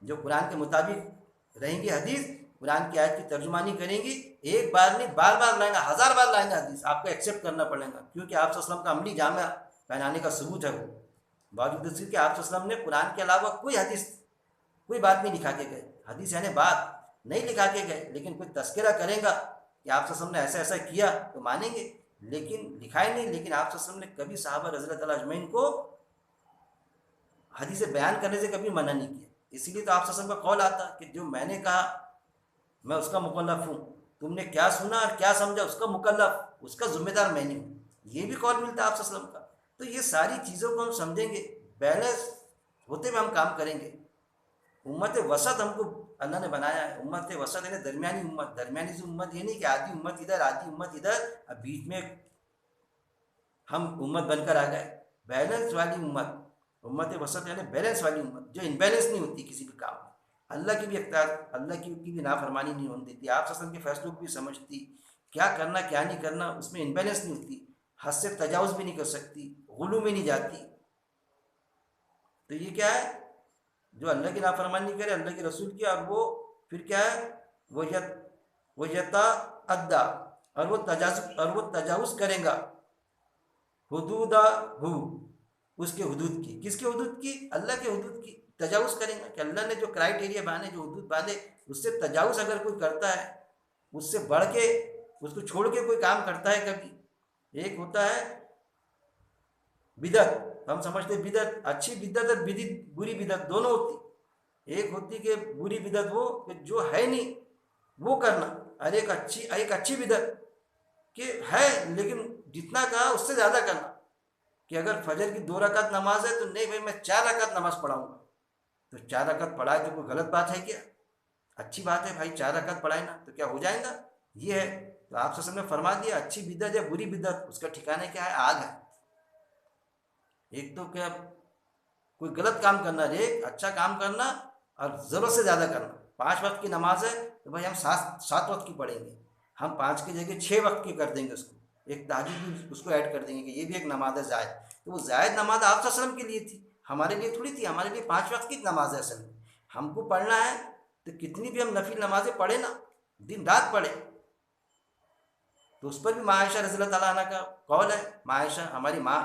جو قرآن کے مطابق رہیں گی حدیث، قرآن کی آیت کی ترجمانی کریں گی، ایک بار نہیں بار بار لائیں گا، 1000 بار لائیں گا حدیث، آپ کو ایکسیپٹ کرنا پڑے گا، کیونکہ آپ صلی اللہ علیہ وسلم کا عملی جامع پہنانے کا ثبوت ہے وہ. باوجود اس کے آپ صلی اللہ علیہ وسلم نے قرآن کے علاوہ کوئی حدیث، کوئی بات نہیں لکھا کے گئے. حدیث یعنی بات نہیں لکھا کے گئے، لیکن کوئی تذکرہ کرے گا کہ آپ صلی اللہ علیہ وسلم نے ایسا ایسا کیا تو مانیں گے، لیکن لکھا ہی نہیں. لیکن آپ صلی اللہ علیہ وسلم نے کبھی صحابہ رضی اللہ تعالیٰ اجمعین کو حدیث بیان کرنے سے کبھی منع نہیں کیا. اسی لیے تو آپ صلی اللہ علیہ وسلم کا قول آتا کہ جو میں نے کہا میں اس کا مکلف ہوں، تم نے کیا سنا اور کیا سمجھا اس کا مکلف، اس کا ذمہ دار میں نہیں ہوں. یہ بھی قول ملتا ہے آپ صلی اللہ علیہ وسلم کا. تو یہ ساری چیزوں کو ہم سمجھیں گے، بیلنس ہوتے ہوئے ہم کام کریں گے. امت وسط ہم کو اللہ نے بنایا ہے. امت وسط یعنی درمیانی امت. درمیانی سے امت یہ نہیں کہ آدھی امت ادھر آدھی امت ادھر، اب بیچ میں ہم امت بن کر آ گئے. بیلنس والی امت، امت وسط یعنی بیلنس والی امت جو انبیلنس نہیں ہوتی کسی بھی کام میں. اللہ کی بھی اختیار، اللہ کی بھی نافرمانی نہیں ہونے دیتی، آپ صلی اللہ علیہ وسلم کے فیصلوں کو بھی سمجھتی، کیا کرنا کیا نہیں کرنا اس میں امبیلنس نہیں ہوتی، حد سے تجاوز بھی نہیں کر سکتی، غلو میں نہیں جاتی. تو یہ کیا ہے؟ جو اللہ کی نافرمانی نہیں کرے اللہ کے رسول کی، اور وہ پھر کیا ہے؟ وہ یتا ادا، اور وہ تجاوز کرے گا حدود ہو، اس کے حدود کی. کس کے حدود کی؟ اللہ کے حدود کی تجاوز کریں گا. کہ اللہ نے جو کرائٹیریا باندھے، جو حدود باندھے، اس سے تجاوز اگر کوئی کرتا ہے، اس سے بڑھ کے، اس کو چھوڑ کے کوئی کام کرتا ہے کبھی. ایک ہوتا ہے بدعت، ہم سمجھتے بدعت اچھی بدعت اور بری بدعت دونوں ہوتی. ایک ہوتی کہ بری بدعت وہ کہ جو ہے نہیں وہ کرنا، اور ایک اچھی بدعت کہ ہے لیکن جتنا کہا اس سے زیادہ کرنا. کہ اگر فجر کی 2 رکعت نماز ہے تو نہیں بھائی میں 4 رکعت نماز پڑھاؤں گا. تو 4 رکعت پڑھائے تو کوئی غلط بات ہے کیا؟ اچھی بات ہے بھائی، 4 رکعت پڑھائے نا تو کیا ہو جائے گا؟ یہ ہے. تو آپ سے نے فرما دیا اچھی بدعت یا بری بدعت اس کا ٹھکانے کیا ہے؟ آگ ہے. ایک تو کیا کوئی غلط کام کرنا، ایک اچھا کام کرنا اور ضرورت سے زیادہ کرنا. 5 وقت کی نماز ہے تو بھائی ہم 7 وقت کی پڑھیں گے، ہم 5 کی جگہ 6 وقت کی کر دیں گے، اس کو ایک تہجد بھی اس کو ایڈ کر دیں گے کہ یہ بھی ایک نماز ہے زائد. تو وہ زائد نماز آپ صلی اللہ علیہ وسلم کے لیے تھی، ہمارے لیے تھوڑی تھی. ہمارے لیے 5 وقت کی نماز ہے اصل میں. ہم کو پڑھنا ہے تو کتنی بھی ہم نفل نمازیں پڑھیں نا، دن رات پڑھیں. تو اس پر بھی ماں عائشہ رضی اللہ تعالیٰ عنہ کا قول ہے. ماں عائشہ ہماری ماں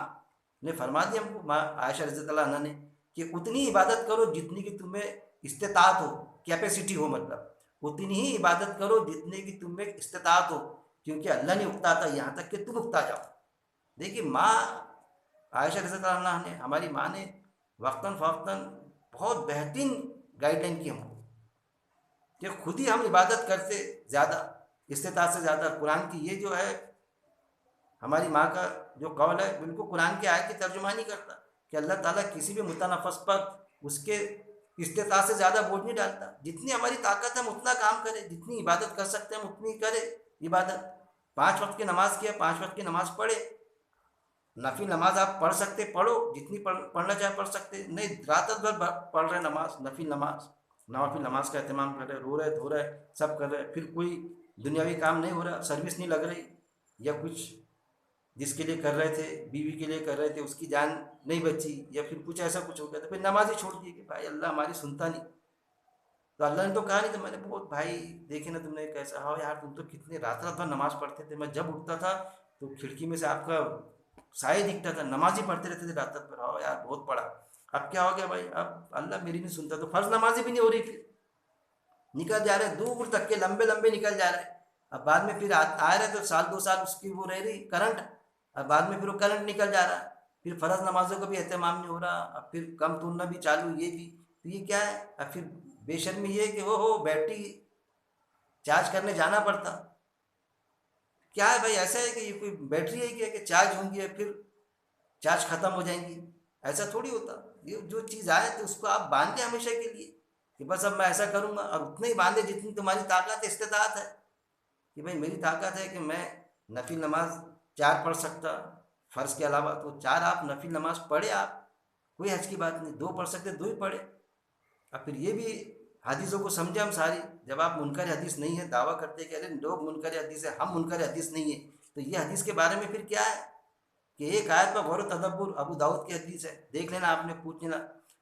نے فرما دیا ہم کو، ماں عائشہ رضی اللہ عنہ نے، کہ اتنی عبادت کرو جتنی کی تمہیں استطاعت ہو، کیپیسٹی ہو، مطلب اتنی ہی عبادت کرو جتنے کی تمہیں استطاعت ہو، کیونکہ اللہ نہیں اکتاتا یہاں تک کہ تم اکتا جاؤ. دیکھیے ماں عائشہ رضی اللہ عنہ نے، ہماری ماں نے وقتاً فوقتاً بہت بہترین گائیڈ لائن کی ہم کو، کہ خود ہی ہم عبادت کرتے زیادہ، استطاعت سے زیادہ. قرآن کی یہ جو ہے ہماری ماں کا جو قول ہے بالکل قرآن کی آیت کی ترجمانی کرتا، کہ اللہ تعالیٰ کسی بھی متنفس پر اس کے استطاعت سے زیادہ بوجھ نہیں ڈالتا. جتنی ہماری طاقت ہے ہم اتنا کام کریں، جتنی عبادت کر سکتے ہیں ہم اتنی کریں عبادت. 5 وقت کی نماز کیا، 5 وقت کی نماز پڑھے. نفل نماز آپ پڑھ سکتے پڑھو، جتنی پڑھنا چاہے پڑھ سکتے. نہیں رات بھر پڑھ رہے نماز، نوافل نماز کا اہتمام کر رہے، رو رہے دھو رہے سب کر رہے، پھر کوئی دنیاوی کام نہیں ہو رہا، سروس نہیں لگ رہی، یا کچھ جس کے لیے کر رہے تھے، بیوی کے لیے کر رہے تھے، اس کی جان نہیں بچی، یا پھر کچھ ایسا کچھ ہو گیا تو پھر نماز ہی چھوڑ دی کہ بھائی اللہ ہماری سنتا نہیں. تو اللہ نے تو کہا نہیں. تو میں نے بہت بھائی دیکھے نا تم نے کیسا، ہاں یار تم تو کتنے رات بھر نماز پڑھتے تھے. میں جب اٹھتا تھا تو کھڑکی میں سے آپ کا سائے دکھتا تھا، نماز ہی پڑھتے رہتے تھے رات بھر. ہاں یار بہت پڑھا. اب کیا ہو گیا بھائی؟ اب اللہ میری نہیں سنتا، تو فرض نمازی بھی نہیں ہو رہی، پھر نکل جا رہے دور تک کے، لمبے لمبے نکل جا رہے. اب بعد میں پھر آ رہے تو 1-2 سال اس کی وہ رہ رہی کرنٹ، اب بعد میں پھر وہ کرنٹ نکل جا رہا ہے، پھر فرض نمازوں کا بھی اہتمام نہیں ہو رہا، اب پھر کم تلنا بھی چالو، یہ بھی. تو یہ کیا ہے؟ اب پھر بے شرمی یہ کہ ہو بیٹری چارج کرنے جانا پڑتا. کیا ہے بھائی؟ ایسا ہے کہ یہ کوئی بیٹری ہے کیا کہ چارج ہوں گی پھر چارج ختم ہو جائیں گی؟ ایسا تھوڑی ہوتا. یہ جو چیز آئے تو اس کو آپ باندھیں ہمیشہ کے لیے کہ بس اب میں ایسا کروں گا، اور اتنے ہی باندھے جتنی تمہاری طاقت استطاعت ہے. کہ بھائی میری طاقت ہے کہ میں نفل نماز 4 پڑھ سکتا فرض کے علاوہ، تو 4 آپ نفل نماز پڑھے. آپ کوئی حج کی بات نہیں، 2 پڑھ سکتے 2 ہی پڑھے. اب پھر یہ بھی حدیثوں کو سمجھے ہم ساری. جب آپ منکر حدیث نہیں ہے دعویٰ کرتے کہ ارے لوگ منکر حدیث ہے، ہم منکر حدیث نہیں ہے، تو یہ حدیث کے بارے میں پھر کیا ہے کہ ایک آیت پر غور و تدبر، ابو داؤد کی حدیث ہے، دیکھ لینا آپ نے، پوچھ لینا.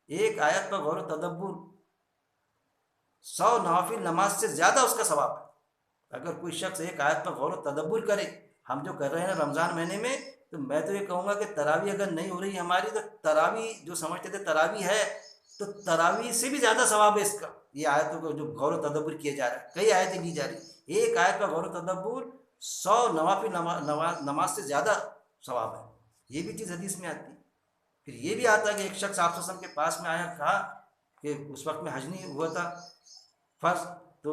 ایک آیت پر غور و تدبر 100 نوافل نماز سے زیادہ اس کا ثواب ہے. اگر کوئی شخص ایک آیت پر غور و تدبر کرے، ہم جو کر رہے ہیں نا رمضان مہینے میں، تو میں تو یہ کہوں گا کہ تراویح اگر نہیں ہو رہی ہماری، تو تراویح جو سمجھتے تھے تراویح ہے، تو تراویح سے بھی زیادہ ثواب ہے اس کا. یہ آیتوں کو جو غور و تدبر کیا جا رہا ہے، کئی آیتیں لی جا رہی، ایک آیت پر غور و تدبر 100 نوافل نماز سے زیادہ ثواب ہے. یہ بھی چیز حدیث میں آتی. پھر یہ بھی آتا ہے کہ ایک شخص آپ وسلم کے پاس میں آیا، کہا کہ اس وقت میں حج نہیں ہوا تھا فرض، تو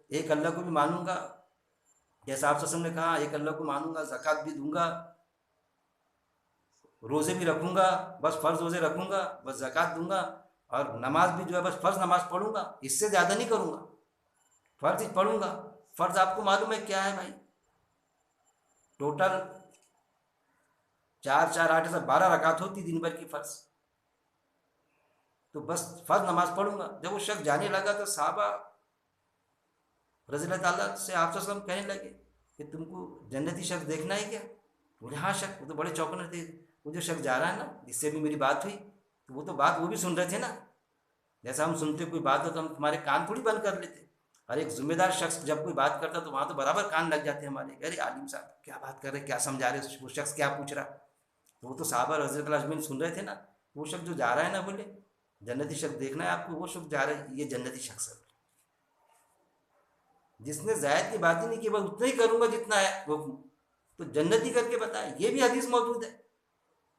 ایک اللہ کو بھی مانوں گا، جیسا آپ وسلم نے کہا ایک اللہ کو مانوں گا، زکوٰۃ بھی دوں گا، روزے بھی رکھوں گا، بس فرض روزے رکھوں گا، بس زکوٰۃ دوں گا، اور نماز بھی جو ہے بس فرض نماز پڑھوں گا، اس سے زیادہ نہیں کروں گا، فرض ہی پڑھوں گا. فرض آپ کو معلوم ہے کیا ہے بھائی؟ ٹوٹل 4 4 8 سے 12 رکعت ہوتی دن بھر کی فرض. تو بس فرض نماز پڑھوں گا. جب وہ شخص جانے لگا تو صحابہ رضی اللہ تعالیٰ سے آپ صلی اللہ علیہ وسلم کہنے لگے کہ تم کو جنتی شخص دیکھنا ہے کیا؟ بولے ہاں شخص. وہ تو بڑے چوکنے تھے. وہ جو شخص جا رہا ہے نا جس سے بھی میری بات ہوئی تو وہ تو بات وہ بھی سن رہے تھے نا. جیسا ہم سنتے کوئی بات ہو تو ہم ہمارے کان تھوڑی بند کر لیتے. ہر ایک ذمہ دار شخص جب کوئی بات کرتا تو وہاں تو برابر کان لگ جاتے ہمارے. ارے عالم صاحب کیا بات کر رہے, کیا سمجھا رہے, وہ شخص کیا پوچھ رہا. تو وہ تو صحابہ رضی اللہ اجمعین سن رہے تھے نا. وہ شخص جو جا رہا ہے نا بولے جنتی شخص دیکھنا ہے آپ کو, وہ شخص جا رہا ہے یہ جنتی شخص ہے. جس نے زائد کی بات ہی نہیں کی بس اتنا ہی کروں گا جتنا ہے حکم, تو جنتی کر کے بتائے. یہ بھی حدیث موجود ہے.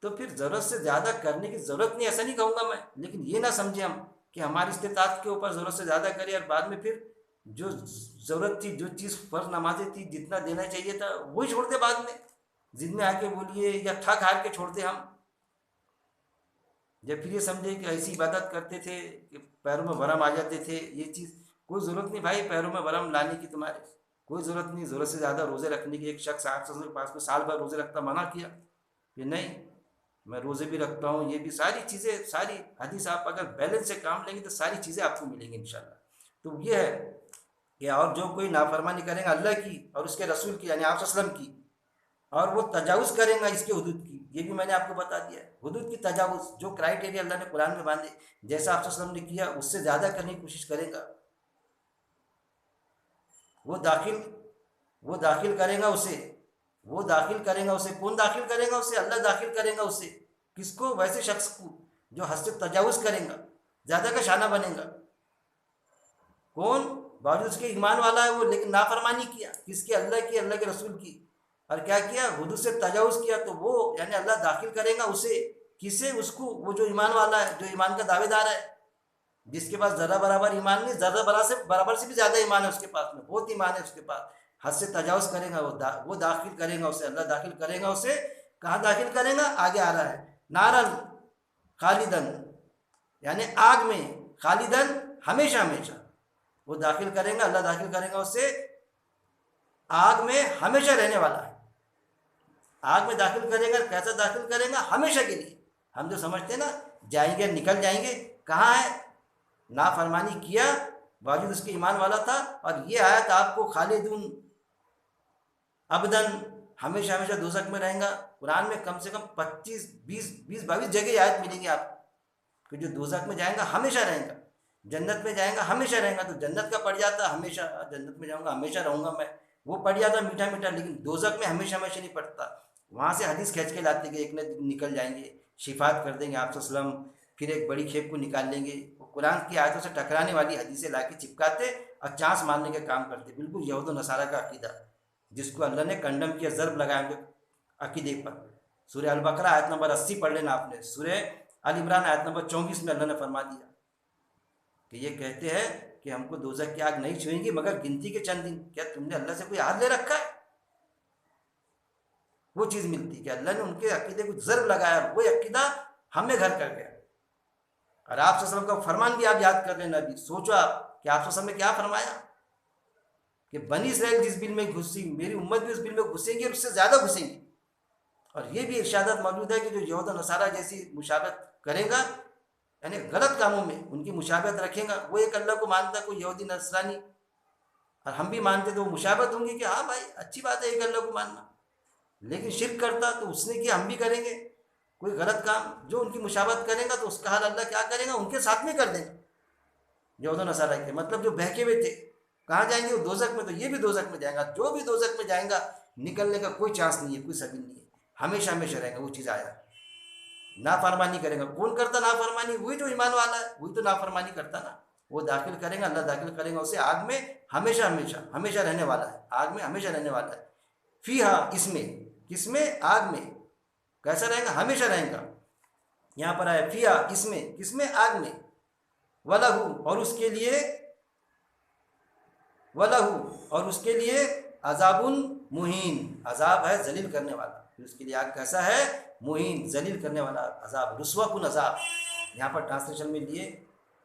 تو پھر ضرورت سے زیادہ کرنے کی ضرورت نہیں, ایسا نہیں کہوں گا میں, لیکن یہ نہ سمجھیں ہم کہ ہماری استطاعت کے اوپر ضرورت سے زیادہ کرے اور بعد میں پھر جو ضرورت تھی, جو چیز فرض نمازیں تھی جتنا دینا چاہیے تھا وہی چھوڑتے بعد میں ضد میں آ کے بولیے یا تھک ہار کے چھوڑتے ہم. جب پھر یہ سمجھے کہ ایسی عبادت کرتے تھے کہ پیروں میں ورم آ جاتے تھے, یہ چیز کوئی ضرورت نہیں بھائی پیروں میں ورم لانے کی, تمہارے کوئی ضرورت نہیں. ضرورت سے زیادہ روزے رکھنے کی. ایک شخص آپ کے پاس میں سال بھر روزے رکھتا, منع کیا کہ نہیں میں روزے بھی رکھتا ہوں, یہ بھی ساری چیزیں ساری حدیث آپ اگر بیلنس سے کام لیں گے تو ساری چیزیں آپ کو ملیں گی انشاءاللہ. تو یہ ہے کہ اور جو کوئی نافرمانی کرے گا اللہ کی اور اس کے رسول کی یعنی آپ صلی اللہ علیہ وسلم کی, اور وہ تجاوز کرے گا اس کے حدود کی, یہ بھی میں نے آپ کو بتا دیا ہے. حدود کی تجاوز جو کرائٹیریا اللہ نے قرآن میں باندھے, جیسا آپ صلی اللہ علیہ وسلم نے کیا اس سے زیادہ کرنے کی کوشش کرے گا, وہ داخل کرے گا اسے, وہ داخل کرے گا اسے. کون داخل کرے گا اسے؟ اللہ داخل کرے گا اسے. کس کو؟ ویسے شخص کو جو حد سے تجاوز کرے گا, زیادہ کا شانہ بنے گا. کون؟ باوجود اس کے ایمان والا ہے وہ, لیکن نافرمانی کیا کس کی؟ اللہ کی, اللہ کے رسول کی. اور کیا کیا؟ حدود سے تجاوز کیا. تو وہ یعنی اللہ داخل کرے گا اسے. کسے؟ اس کو, وہ جو ایمان والا ہے, جو ایمان کا دعوے دار ہے, جس کے پاس ذرہ برابر ایمان نہیں, ذرہ برابر سے بھی زیادہ ایمان ہے اس کے پاس میں, بہت ایمان ہے اس کے پاس. حد سے تجاوز کرے گا وہ داخل کرے گا اسے, اللہ داخل کرے گا اسے. کہاں داخل کرے گا؟ آگے آ رہا ہے, نارن خالدن یعنی آگ میں, خالدن ہمیشہ ہمیشہ. وہ داخل کریں گا, اللہ داخل کرے گا اسے آگ میں, ہمیشہ رہنے والا ہے. آگ میں داخل کرے گا, کیسا داخل کرے گا؟ ہمیشہ کے لیے. ہم جو سمجھتے ہیں نا جائیں گے نکل جائیں گے, کہاں ہے؟ نافرمانی کیا باوجود اس کے ایمان والا تھا, اور یہ آیت آپ کو خالدون ابدن ہمیشہ ہمیشہ دوزخ میں رہیں گا. قرآن میں کم سے کم 22 جگہ یہ آیت ملیں گی آپ کہ جو دوزخ میں جائیں گا ہمیشہ رہیں گا, جنت میں جائیں گا ہمیشہ رہیں گا. تو جنت کا پڑ جاتا ہمیشہ, جنت میں جاؤں گا ہمیشہ رہوں گا میں, وہ پڑ جاتا میٹھا میٹھا. لیکن دوزخ میں ہمیشہ ہمیشہ نہیں پڑتا. وہاں سے حدیث کھینچ کے لاتے کہ ایک نہ نکل جائیں گے, شفاعت کر دیں گے آپ صلی اللہ علیہ وسلم, پھر ایک بڑی کھیپ کو نکال لیں گے. وہ قرآن کی آیتوں سے ٹکرانے والی حدیثیں لا کے چپکاتے اور چانس مارنے کے کام کرتے, بالکل یہود و نصارہ کا عقیدہ جس کو اللہ نے کنڈم کیا, ضرب لگایا ان کے عقیدے پر. سورہ البقرہ آیت نمبر 80 پڑھ لینا آپ نے. سورہ ال عمران آیت نمبر 24 میں اللہ نے فرما دیا کہ یہ کہتے ہیں کہ ہم کو دوزخ کی آگ نہیں چھوئیں گی مگر گنتی کے چند دن. کیا تم نے اللہ سے کوئی عہد لے رکھا ہے؟ وہ چیز ملتی کہ اللہ نے ان کے عقیدے کو ضرب لگایا, وہ عقیدہ ہمیں گھر کر گیا. اور آپ صلی اللہ علیہ وسلم کا فرمان بھی آپ یاد کر لینا. بھی سوچو آپ کہ آپ صلی اللہ علیہ وسلم نے کیا فرمایا کہ بنی اسرائیل جس بل میں گھسی, میری امت بھی اس بل میں گھسیں گی اور اس سے زیادہ گھسیں گی. اور یہ بھی ارشادات موجود ہے کہ جو یہود و نصارہ جیسی مشابہت کرے گا, یعنی غلط کاموں میں ان کی مشابہت رکھے گا. وہ ایک اللہ کو مانتا ہے, کوئی یہودی نصرانی, اور ہم بھی مانتے تو وہ مشابہت ہوں گی کہ ہاں بھائی اچھی بات ہے ایک اللہ کو ماننا, لیکن شرک کرتا تو اس نے کیا ہم بھی کریں گے. کوئی غلط کام جو ان کی مشابہت کرے گا تو اس کا حال اللہ کیا کرے گا, ان کے ساتھ میں کر دیں گا. یہود و نصارہ کے مطلب جو بہکے ہوئے تھے کہاں جائیں گے؟ وہ دوزخ میں. تو یہ بھی دوزخ میں جائیں گا, جو بھی دوزخ میں جائیں گا نکلنے کا کوئی چانس نہیں ہے, کوئی سبیل نہیں ہے, ہمیشہ ہمیشہ رہے گا. وہ چیز آیا نافرمانی کرے گا. کون کرتا نافرمانی؟ وہی جو ایمان والا ہے, وہی تو نافرمانی کرتا نا. وہ داخل کریں گا, اللہ داخل کرے گا اسے آگ میں, ہمیشہ ہمیشہ ہمیشہ رہنے والا ہے, آگ میں ہمیشہ رہنے والا ہے. فیہا اس میں, کس میں؟ آگ میں. کیسا رہے گا؟ ہمیشہ رہیں گا. یہاں پر آیا فیہا اس میں, کس میں؟ آگ میں. وَلَهُ اور اس کے لیے, وَلَهُ اور اس کے لیے عذاب مہین, عذاب ہے ذلیل کرنے والا. اس کے لیے آگ کیسا ہے؟ مہین, ذلیل کرنے والا عذاب, رسوا کن عذاب. یہاں پر ٹرانسلیشن میں لیے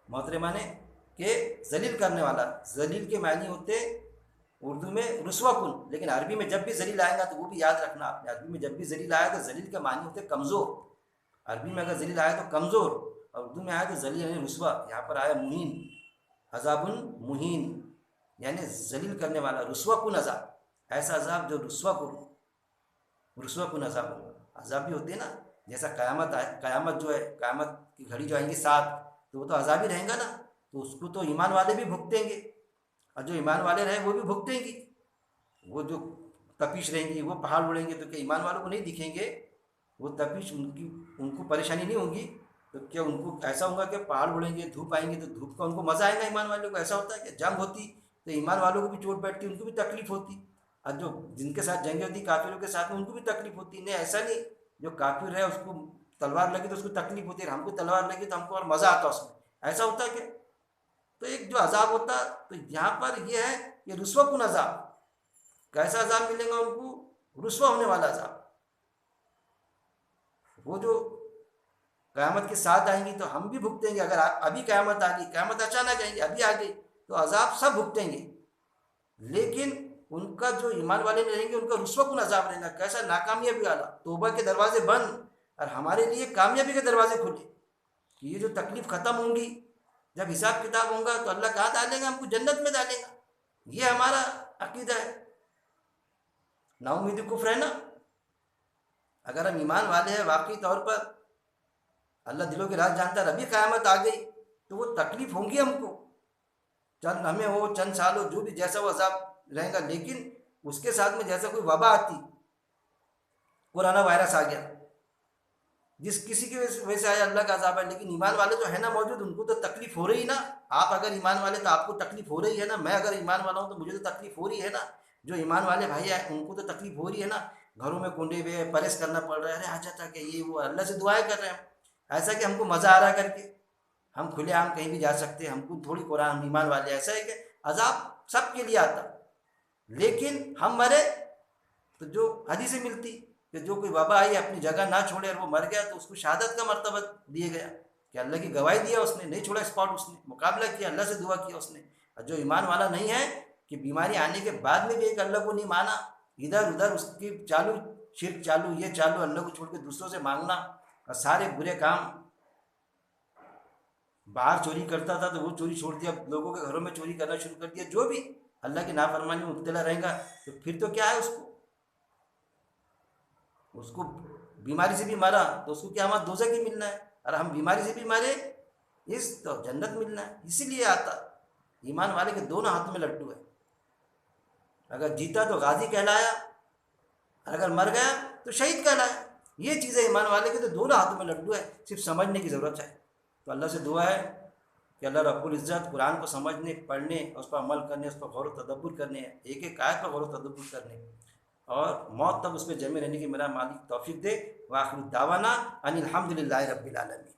محترمہ نے کہ ذلیل کرنے والا. ذلیل کے معنی ہوتے اردو میں رسوا کن, لیکن عربی میں جب بھی ذلیل آئے گا تو وہ بھی یاد رکھنا آپ نے. عربی میں جب بھی ذلیل آئے تو ذلیل کے معنی ہوتے کمزور. عربی میں اگر ذلیل آئے تو کمزور, اور اردو میں آیا تو ذلیل یعنی رسوا، یہاں پر آیا مہین، عذاب مہین یعنی ذلیل کرنے والا، رسوا کن عذاب، ایسا عذاب جو رسوا کن عذاب ہوگا۔ عذاب بھی ہوتے ہیں نا، جیسا قیامت قیامت جو ہے، قیامت کی گھڑی جو آئیں گی ساتھ، تو وہ تو عذاب ہی رہیں گا نا، تو اس کو تو ایمان والے بھی بھگتیں گے، اور جو ایمان والے رہیں وہ بھی بھگتیں گی۔ وہ جو تپیش رہیں گی، وہ پہاڑ اڑیں گے تو کیا ایمان والوں کو نہیں دکھیں گے؟ وہ تپیش ان کو پریشانی نہیں ہوگی؟ تو کیا ان کو ایسا ہوگا کہ پہاڑ اڑیں گے، دھوپ آئیں گے تو دھوپ کا ان کو مزہ آئے گا؟ ایمان والوں کو ایسا ہوتا ہے کہ جنگ ہوتی تو ایمان والوں کو بھی چوٹ بیٹھتی، ان کو بھی تکلیف ہوتی، اور جو جن کے ساتھ جنگیں ہوتی کافروں کے ساتھ میں ان کو بھی تکلیف ہوتی؟ نہیں، ایسا نہیں، جو کافر ہے اس کو تلوار لگی تو اس کو تکلیف ہوتی ہے، ہم کو تلوار لگی تو ہم کو اور مزہ آتا اس میں، ایسا ہوتا ہے کیا؟ تو ایک جو عذاب ہوتا، تو یہاں پر یہ ہے کہ رسوا کن عذاب، کیسا عذاب ملے گا ان کو؟ رسوا ہونے والا عذاب۔ وہ جو قیامت کے ساتھ آئیں گی تو ہم بھی بھگتیں گے، اگر ابھی قیامت آ گئی، قیامت اچانک آئیں گی، ابھی آ گئی تو عذاب سب بھگتیں گے، لیکن ان کا جو ایمان والے رہیں گے ان کا رسوا کن عذاب رہے گا۔ کیسا؟ ناکامیابی والا، توبہ کے دروازے بند اور ہمارے لیے کامیابی کے دروازے کھلے، کہ یہ جو تکلیف ختم ہوں گی، جب حساب کتاب ہوگا تو اللہ کہاں ڈالیں گا؟ ہم کو جنت میں ڈالیں گا۔ یہ ہمارا عقیدہ ہے، نا امیدی کفر ہے نا۔ اگر ہم ایمان والے ہیں واقعی طور پر، اللہ دلوں کے راز جانتا ہے، ابھی قیامت آ گئی تو وہ تکلیف ہوں گی ہم کو، چند ہمیں ہو، چند سال ہو، جو بھی جیسا وہ عذاب رہے گا، لیکن اس کے ساتھ میں جیسا کوئی وبا آتی، کورونا وائرس آ گیا، جس کسی کی وجہ سے آیا، اللہ کا عذاب ہے، لیکن ایمان والے جو ہے نا موجود، ان کو تو تکلیف ہو رہی نا۔ آپ اگر ایمان والے تو آپ کو تکلیف ہو رہی ہے نا، میں اگر ایمان والا ہوں تو مجھے تو تکلیف ہو رہی ہے نا۔ جو ایمان والے بھائی ہیں ان کو تو تکلیف ہو رہی ہے نا، گھروں میں کنڈے ہوئے پرہیز کرنا پڑ رہا ہے، ارے آ جاتا کہ یہ وہ، اللہ سے دعائیں کر رہے ہیں، ایسا کہ ہم کو مزہ آ رہا کر کے ہم کھلے عام کہیں بھی جا سکتے ہیں، ہم کو تھوڑی قرآن ایمان والے، ایسا ہے کہ عذاب سب کے لیے آتا، لیکن ہم مرے تو جو حدیث ملتی کہ جو کوئی وبا آئی اپنی جگہ نہ چھوڑے اور وہ مر گیا تو اس کو شہادت کا مرتبہ دیے گیا، کہ اللہ کی گواہی دیا، اس نے نہیں چھوڑا اسپاٹ، اس نے مقابلہ کیا، اللہ سے دعا کیا اس نے۔ اور جو ایمان والا نہیں ہے کہ بیماری آنے کے بعد میں بھی ایک اللہ کو نہیں مانا، ادھر ادھر اس کی چالو، شرک چالو، یہ چالو، اللہ کو چھوڑ کے دوسروں سے مانگنا، اور سارے برے کام، باہر چوری کرتا تھا تو وہ چوری چھوڑ دیا، لوگوں کے گھروں میں چوری کرنا شروع کر دیا، جو بھی اللہ کی نافرمانی میں مبتلا رہے گا تو پھر تو کیا ہے، اس کو بیماری سے بھی مارا تو اس کو کیا ہمارا دوزخ ہی ملنا ہے، اور ہم بیماری سے بھی مارے اس تو جنت ملنا ہے۔ اسی لیے آتا ایمان والے کے دونوں ہاتھ میں لڈو ہے، اگر جیتا تو غازی کہلایا، اور اگر مر گیا تو شہید کہلایا۔ یہ چیزیں ایمان والے کے تو دونوں ہاتھوں میں لڈو ہے، صرف سمجھنے کی ضرورت ہے۔ تو اللہ سے دعا ہے کہ اللہ رب العزت قرآن کو سمجھنے، پڑھنے، اس پر عمل کرنے، اس پر غور و تدبر کرنے، ایک ایک آیت پر غور و تدبر کرنے، اور موت تک اس پہ جمع رہنے کی میرا مالک توفیق دے۔ وآخر دعوانا ان الحمد للہ رب العالمین۔